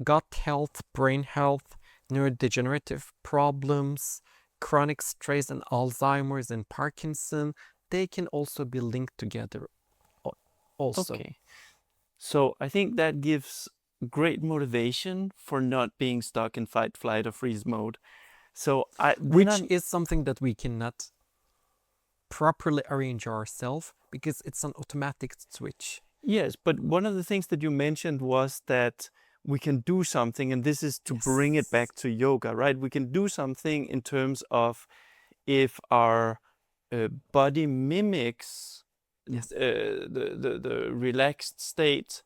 gut health, brain health, neurodegenerative problems, chronic stress and Alzheimer's and Parkinson, they can also be linked together also. Okay. So I think that gives great motivation for not being stuck in fight, flight, or freeze mode. So which is something that we cannot properly arrange ourselves, because it's an automatic switch. Yes, but one of the things that you mentioned was that we can do something, and this is to bring it back to yoga, right? We can do something in terms of if our body mimics the relaxed state,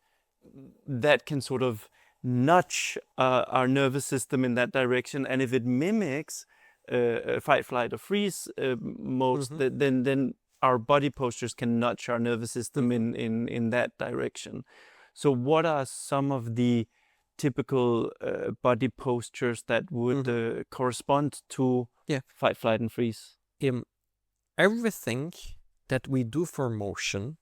that can sort of nudge our nervous system in that direction. And if it mimics fight, flight, or freeze modes, then our body postures can nudge our nervous system in that direction. So what are some of the typical body postures that would correspond to fight, flight, and freeze? Everything that we do for motion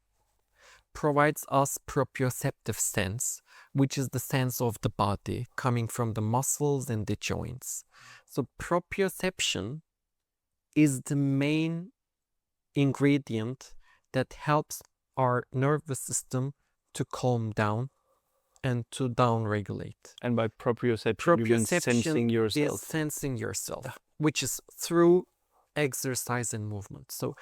provides us proprioceptive sense, which is the sense of the body coming from the muscles and the joints. So proprioception is the main ingredient that helps our nervous system to calm down and to down-regulate. And by proprioception, you mean sensing yourself. Is sensing yourself, which is through exercise and movement. So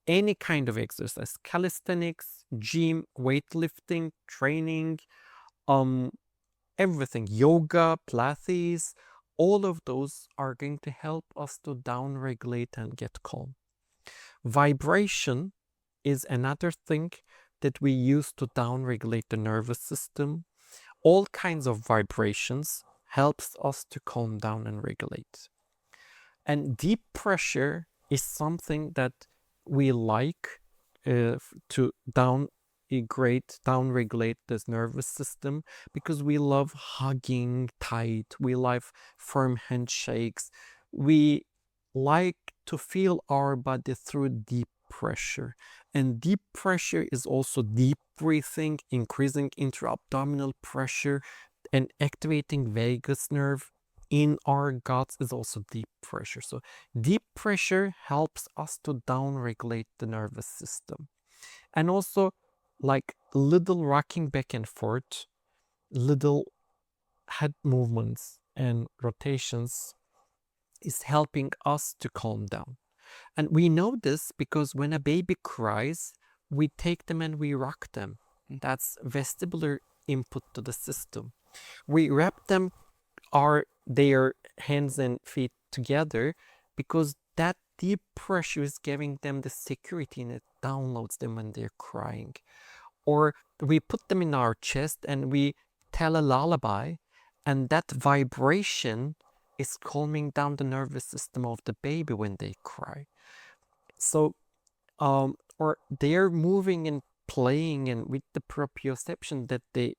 any kind of exercise, calisthenics, gym, weightlifting, training, everything, yoga, Pilates, all of those are going to help us to down-regulate and get calm. Vibration is another thing that we use to down-regulate the nervous system. All kinds of vibrations helps us to calm down and regulate. And deep pressure is something that we like to down-regulate this nervous system, because we love hugging tight, we love firm handshakes, we like to feel our body through deep pressure. And deep pressure is also deep breathing, increasing intra-abdominal pressure, and activating vagus nerve in our guts is also deep pressure. So deep pressure helps us to down-regulate the nervous system. And also like little rocking back and forth, little head movements and rotations is helping us to calm down. And we know this because when a baby cries, we take them and we rock them. That's vestibular input to the system. We wrap them, their hands and feet together, because that deep pressure is giving them the security and it downloads them when they're crying. Or we put them in our chest and we tell a lullaby, and that vibration is calming down the nervous system of the baby when they cry. So, or they're moving and playing and with the proprioception that they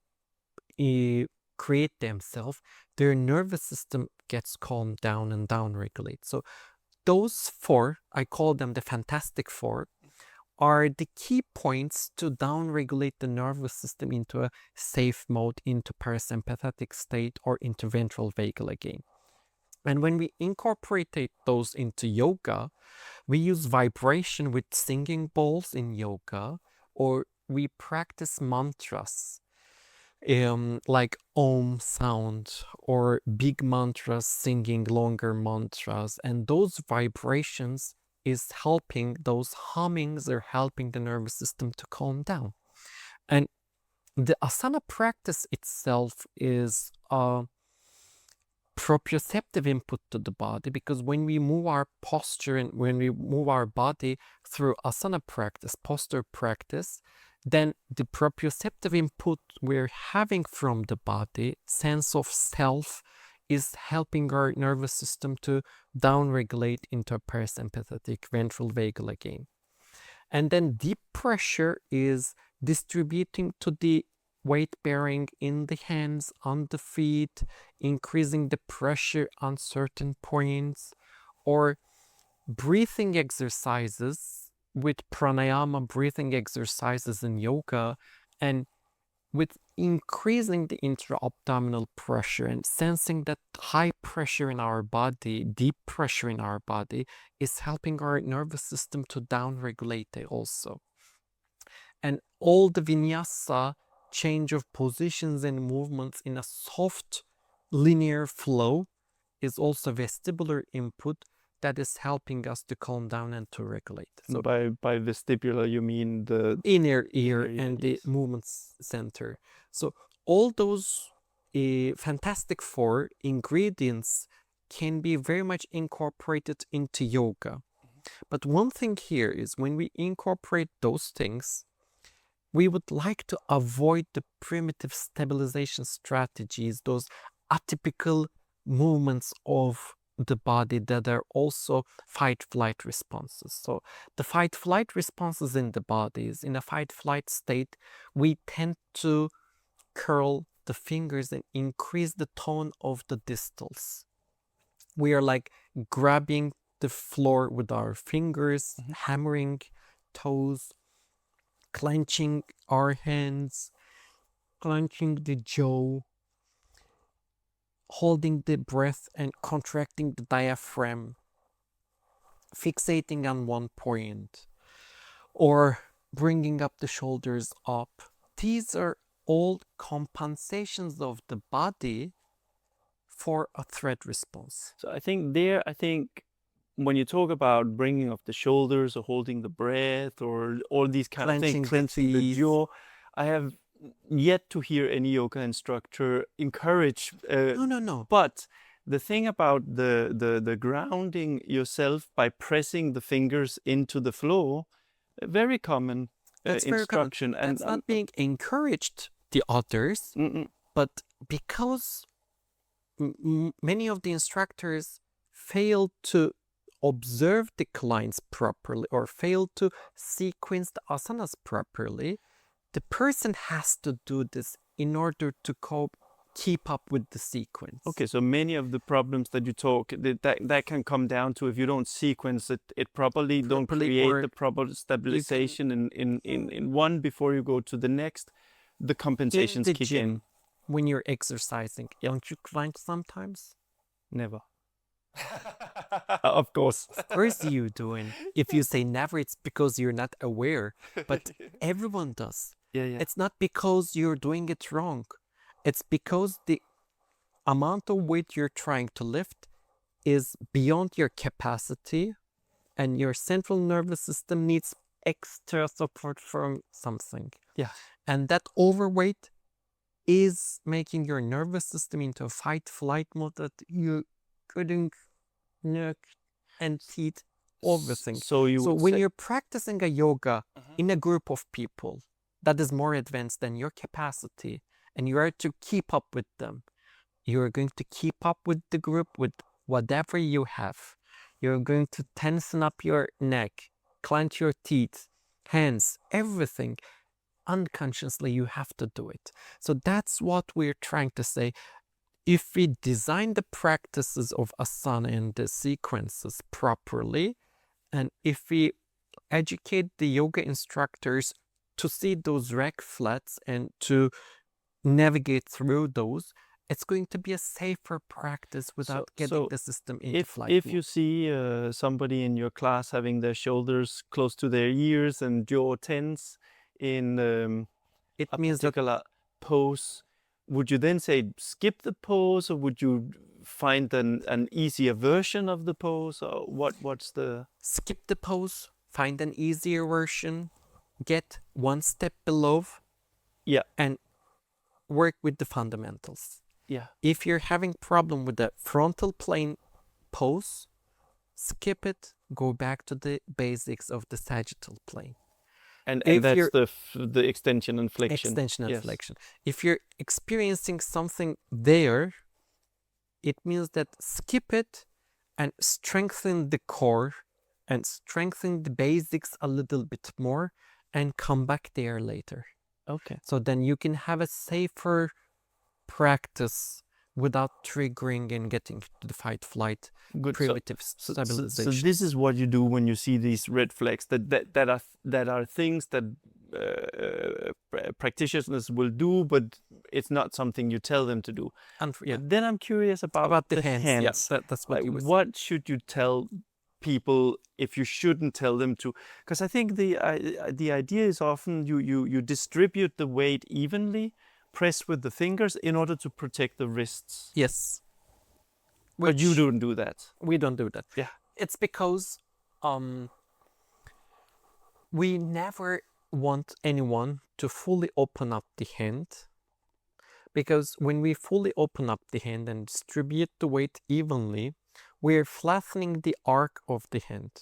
create themselves, their nervous system gets calmed down and down-regulated. So those four, I call them the Fantastic Four, are the key points to down-regulate the nervous system into a safe mode, into parasympathetic state, or into ventral vagal again. And when we incorporate those into yoga, we use vibration with singing bowls in yoga, or we practice mantras like Om sound, or big mantras, singing longer mantras, and those vibrations is helping, those hummings are helping the nervous system to calm down. And the asana practice itself is a proprioceptive input to the body, because when we move our posture and when we move our body through asana practice, posture practice, then the proprioceptive input we're having from the body, sense of self, is helping our nervous system to down-regulate into a parasympathetic ventral vagal again. And then deep pressure is distributing to the weight bearing in the hands, on the feet, increasing the pressure on certain points, or breathing exercises with pranayama breathing exercises in yoga, and with increasing the intra-abdominal pressure and sensing that high pressure in our body, deep pressure in our body, is helping our nervous system to down-regulate it also. And all the vinyasa, change of positions and movements in a soft linear flow, is also vestibular input that is helping us to calm down and to regulate. So by vestibular, you mean the inner ear and the movement center. So all those Fantastic Four ingredients can be very much incorporated into yoga. But one thing here is, when we incorporate those things, we would like to avoid the primitive stabilization strategies, those atypical movements of the body that are also fight-flight responses. So the fight-flight responses in the body is, in a fight-flight state, we tend to curl the fingers and increase the tone of the distals. We are like grabbing the floor with our fingers, hammering toes, clenching our hands, clenching the jaw, holding the breath and contracting the diaphragm, fixating on one point, or bringing up the shoulders up. These are all compensations of the body for a threat response. So I think when you talk about bringing up the shoulders or holding the breath or all these kind of things, clenching the jaw, I have yet to hear any yoga instructor encourage. No. But the thing about the grounding yourself by pressing the fingers into the floor, a very common instruction. Very common. That's not being encouraged the others, but because many of the instructors fail to observe the clients properly or fail to sequence the asanas properly, the person has to do this in order to keep up with the sequence. Okay, so many of the problems that you talk, that can come down to, if you don't sequence it properly, don't create the proper stabilization in one before you go to the next, the compensations kick in. When you're exercising, don't you clench sometimes? Never. Of course. Of course you doing. If you say never, it's because you're not aware. But everyone does. Yeah. It's not because you're doing it wrong. It's because the amount of weight you're trying to lift is beyond your capacity, and your central nervous system needs extra support from something. Yeah. And that overweight is making your nervous system into a fight-flight mode that you couldn't look. and teeth, everything. So you So would when say, you're practicing a yoga in a group of people that is more advanced than your capacity, and you are to keep up with them, you're going to keep up with the group with whatever you have. You're going to tension up your neck, clench your teeth, hands, everything. Unconsciously, you have to do it. So that's what we're trying to say. If we design the practices of asana and the sequences properly, and if we educate the yoga instructors to see those red flags and to navigate through those, it's going to be a safer practice without getting the system into flight if mode. you see somebody in your class having their shoulders close to their ears and jaw tense in It a means that particular pose, would you then say skip the pose, or would you find an easier version of the pose, or what's the... skip the pose, find an easier version, get one step below, Yeah, and work with the fundamentals. yeah. If you're having problem with the frontal plane pose, skip it, go back to the basics of the sagittal plane. And If that's you're the extension and flexion. extension and Yes. flexion. If you're experiencing something there, it means that skip it and strengthen the core and strengthen the basics a little bit more and come back there later. Okay. So then you can have a safer practice without triggering and getting to the fight flight Good. primitive So stabilization. this is what you do when you see these red flags, that are things that practitioners will do, but it's not something you tell them to do. And yeah, But then I'm curious about the the hands. hands. Yeah, that's what Like, you were saying. what should you tell people if you shouldn't tell them to? Because I think the idea is often you distribute the weight evenly, press with the fingers in order to protect the wrists. Yes. But you Which don't do that. we don't do that. Yeah. It's because we never want anyone to fully open up the hand, because when we fully open up the hand and distribute the weight evenly, we're flattening the arc of the hand.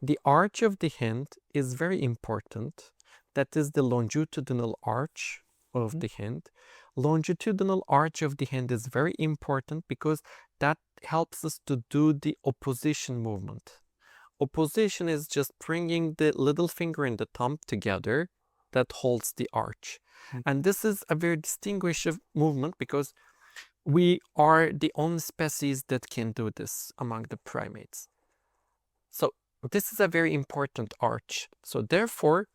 The arch of the hand is very important. That is the longitudinal arch of the hand. Longitudinal arch of the hand is very important because that helps us to do the opposition movement. Opposition is just bringing the little finger and the thumb together that holds the arch. And this is a very distinguished movement because we are the only species that can do this among the primates. So this is a very important arch. So therefore,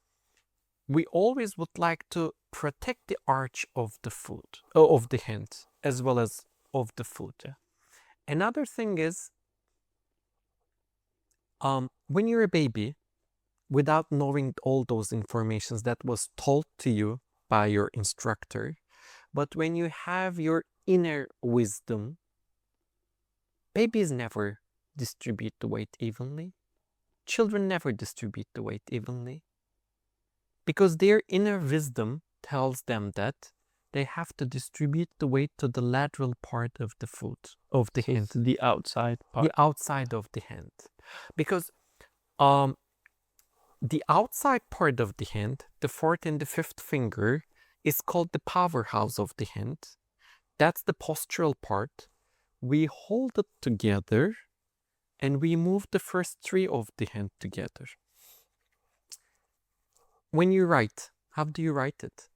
we always would like to protect the arch of the foot, of the hand, as well as of the foot. Another thing is, when you're a baby, without knowing all those informations that was told to you by your instructor, but when you have your inner wisdom, babies never distribute the weight evenly. Children never distribute the weight evenly because their inner wisdom tells them that they have to distribute the weight to the lateral part of the foot, of the hand. The outside part. The outside of the hand. Because the outside part of the hand, the fourth and the fifth finger, is called the powerhouse of the hand. That's the postural part. We hold it together and we move the first three of the hand together. When you write, how do you write it?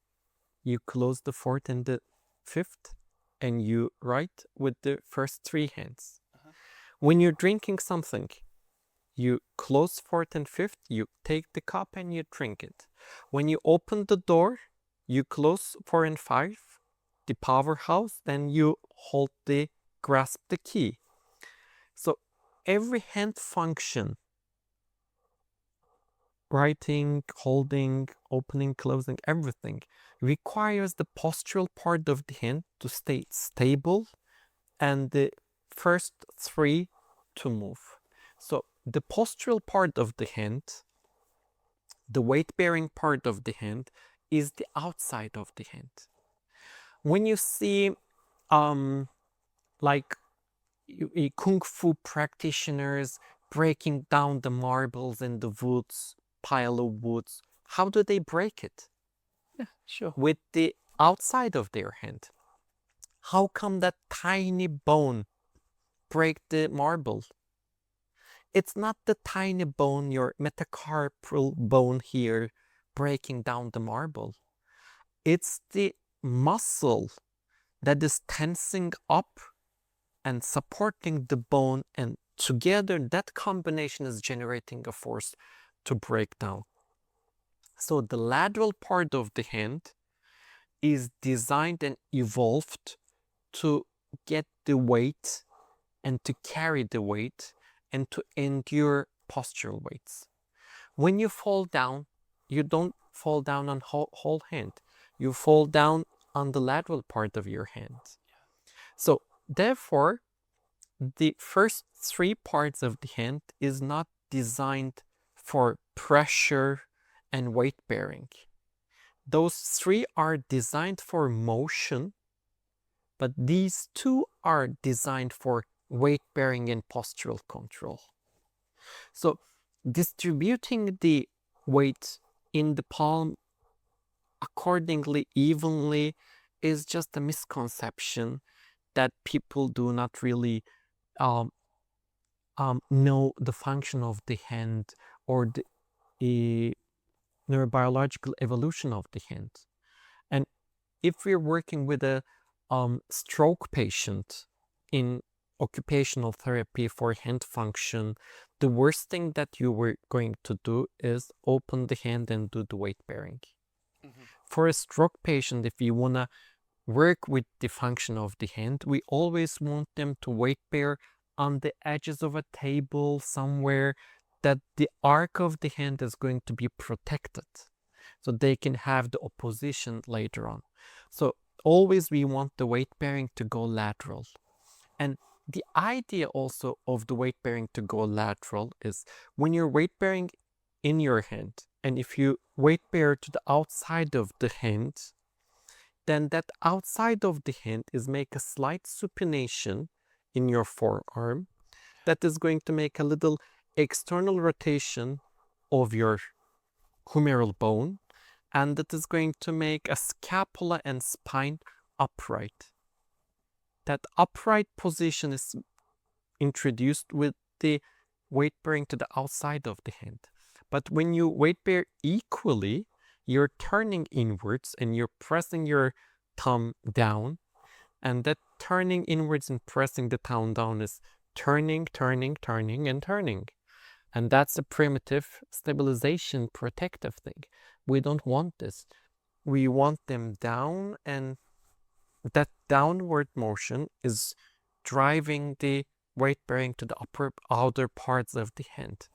You close the fourth and the fifth and you write with the first three hands. When you're drinking something, you close fourth and fifth, you take the cup and you drink it. When you open the door, you close 4 and 5, the powerhouse, then you grasp the key. So every hand function, writing, holding, opening, closing, everything, requires the postural part of the hand to stay stable and the first three to move. So the postural part of the hand, the weight-bearing part of the hand, is the outside of the hand. When you see, like kung fu practitioners breaking down the marbles in the woods, pile of woods. How do they break it? Yeah, sure. With the outside of their hand. How come that tiny bone break the marble? It's not the tiny bone, your metacarpal bone here, breaking down the marble. It's the muscle that is tensing up and supporting the bone, and together that combination is generating a force to break down. So the lateral part of the hand is designed and evolved to get the weight and to carry the weight and to endure postural weights. When you fall down, you don't fall down on whole hand. You fall down on the lateral part of your hand. So therefore, the first three parts of the hand is not designed for pressure and weight bearing. Those three are designed for motion, but these two are designed for weight bearing and postural control. So distributing the weight in the palm accordingly, evenly, is just a misconception that people do not really know the function of the hand or the neurobiological evolution of the hand. And if we're working with a stroke patient in occupational therapy for hand function, the worst thing that you were going to do is open the hand and do the weight bearing. For a stroke patient, if you want to work with the function of the hand, we always want them to weight bear on the edges of a table somewhere that the arc of the hand is going to be protected, so they can have the opposition later on. So always we want the weight bearing to go lateral. And the idea also of the weight bearing to go lateral is when you're weight bearing in your hand, and if you weight bear to the outside of the hand, then that outside of the hand is make a slight supination in your forearm that is going to make a little external rotation of your humeral bone, and that is going to make a scapula and spine upright. That upright position is introduced with the weight bearing to the outside of the hand. But when you weight bear equally, you're turning inwards and you're pressing your thumb down, and that turning inwards and pressing the thumb down is turning, turning, turning, and turning. And that's a primitive stabilization protective thing. We don't want this. We want them down, and that downward motion is driving the weight bearing to the outer parts of the hand.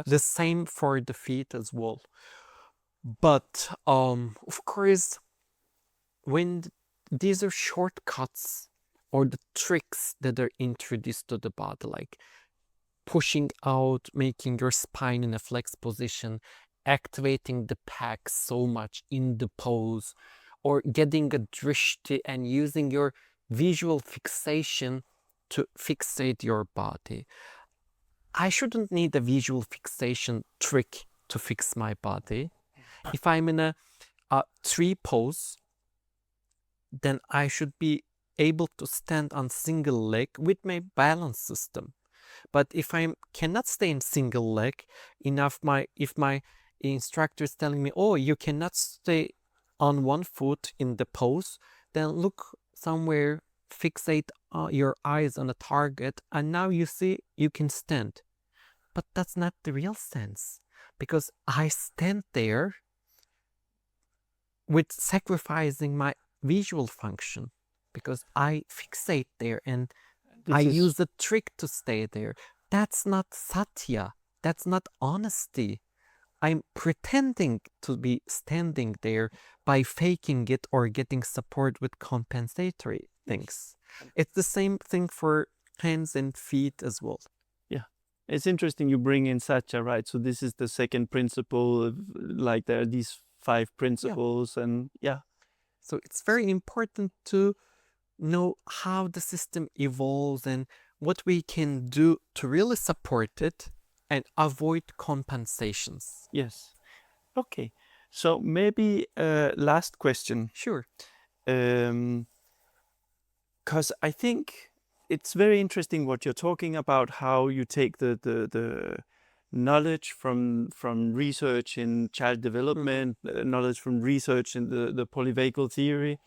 The same for the feet as well. But of course, when these are shortcuts or the tricks that are introduced to the body, like pushing out, making your spine in a flex position, activating the pec so much in the pose, or getting a drishti and using your visual fixation to fixate your body. I shouldn't need a visual fixation trick to fix my body. If I'm in a tree pose, then I should be able to stand on single leg with my balance system. But if I cannot stay in single leg, if my instructor is telling me, oh, you cannot stay on one foot in the pose, then look somewhere, fixate your eyes on a target, and now you see you can stand. But that's not the real sense, because I stand there with sacrificing my visual function, because I fixate there and I use the trick to stay there. That's not satya. That's not honesty. I'm pretending to be standing there by faking it or getting support with compensatory things. It's the same thing for hands and feet as well. Yeah, it's interesting you bring in satya, right? So this is the second principle, like there are these 5 principles, and So it's very important to know how the system evolves and what we can do to really support it and avoid compensations. Yes. Okay. So maybe last question. Sure. Because I think it's very interesting what you're talking about, how you take the knowledge from research in child development, knowledge from research in the polyvagal theory,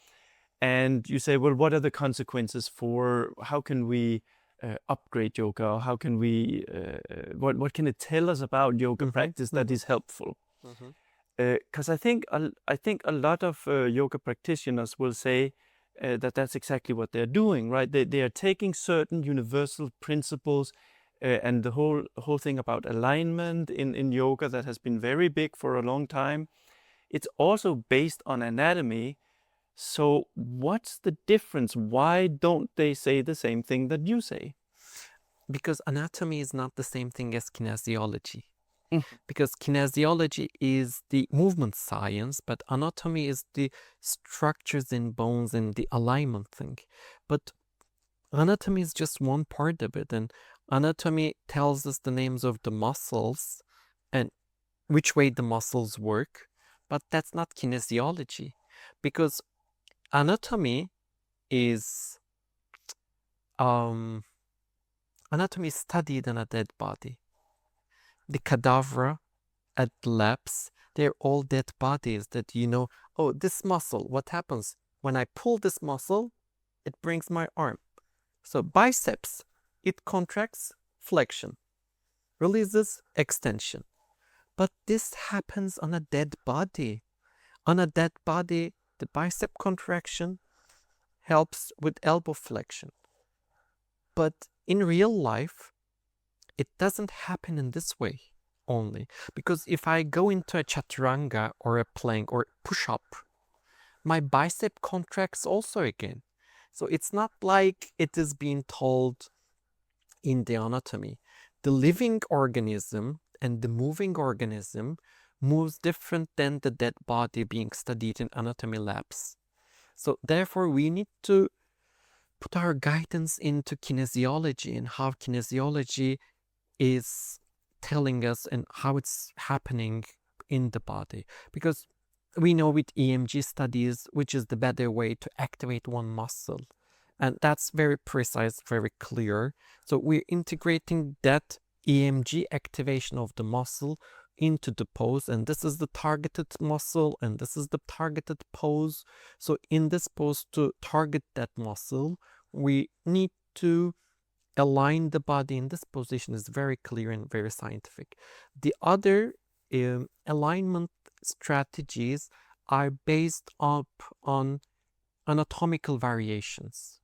and you say, well, what are the consequences for how can we upgrade yoga? Or how can we what can it tell us about yoga practice that is helpful? Because I think a lot of yoga practitioners will say that that's exactly what they're doing, right? They are taking certain universal principles and the whole thing about alignment in yoga that has been very big for a long time. It's also based on anatomy. So what's the difference? Why don't they say the same thing that you say? Because anatomy is not the same thing as kinesiology. Because kinesiology is the movement science, but anatomy is the structures in bones and the alignment thing. But anatomy is just one part of it, and anatomy tells us the names of the muscles and which way the muscles work, but that's not kinesiology, because anatomy is studied in a dead body. The cadaver at labs, they're all dead bodies that oh, this muscle, what happens? When I pull this muscle, it brings my arm. So biceps, it contracts, flexion, releases, extension. But this happens on a dead body. On a dead body, the bicep contraction helps with elbow flexion. But in real life, it doesn't happen in this way only. Because if I go into a chaturanga or a plank or push-up, my bicep contracts also again. So it's not like it is being told in the anatomy. The living organism and the moving organism moves different than the dead body being studied in anatomy labs. So therefore we need to put our guidance into kinesiology and how kinesiology is telling us and how it's happening in the body. Because we know with EMG studies, which is the better way to activate one muscle. And that's very precise, very clear. So we're integrating that EMG activation of the muscle into the pose, and this is the targeted muscle and this is the targeted pose. So in this pose, to target that muscle, we need to align the body in this position. Is very clear and very scientific. The other alignment strategies are based up on anatomical variations,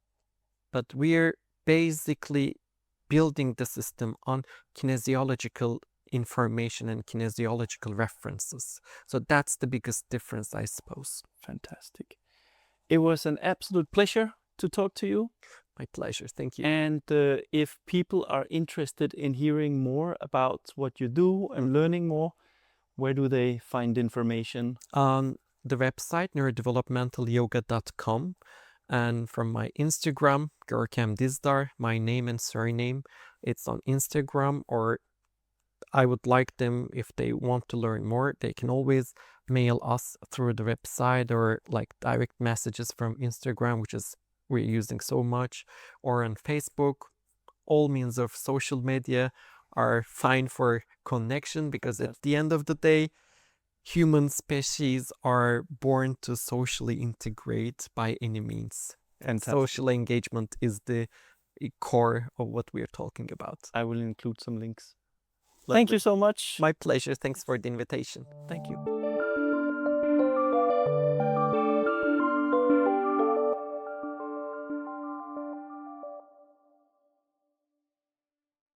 but we're basically building the system on kinesiological information and kinesiological references. So that's the biggest difference, I suppose. Fantastic. It was an absolute pleasure to talk to you. My pleasure. Thank you. And if people are interested in hearing more about what you do and learning more, where do they find information? On the website, neurodevelopmentalyoga.com. And from my Instagram, Gorkem Dizdar, my name and surname, it's on Instagram. Or I would like them, if they want to learn more, they can always mail us through the website or like direct messages from Instagram, which is we're using so much, or on Facebook. All means of social media are fine for connection, because at the end of the day, human species are born to socially integrate by any means. And social engagement is the core of what we're talking about. I will include some links. Thank you so much. My pleasure. Thanks for the invitation. Thank you.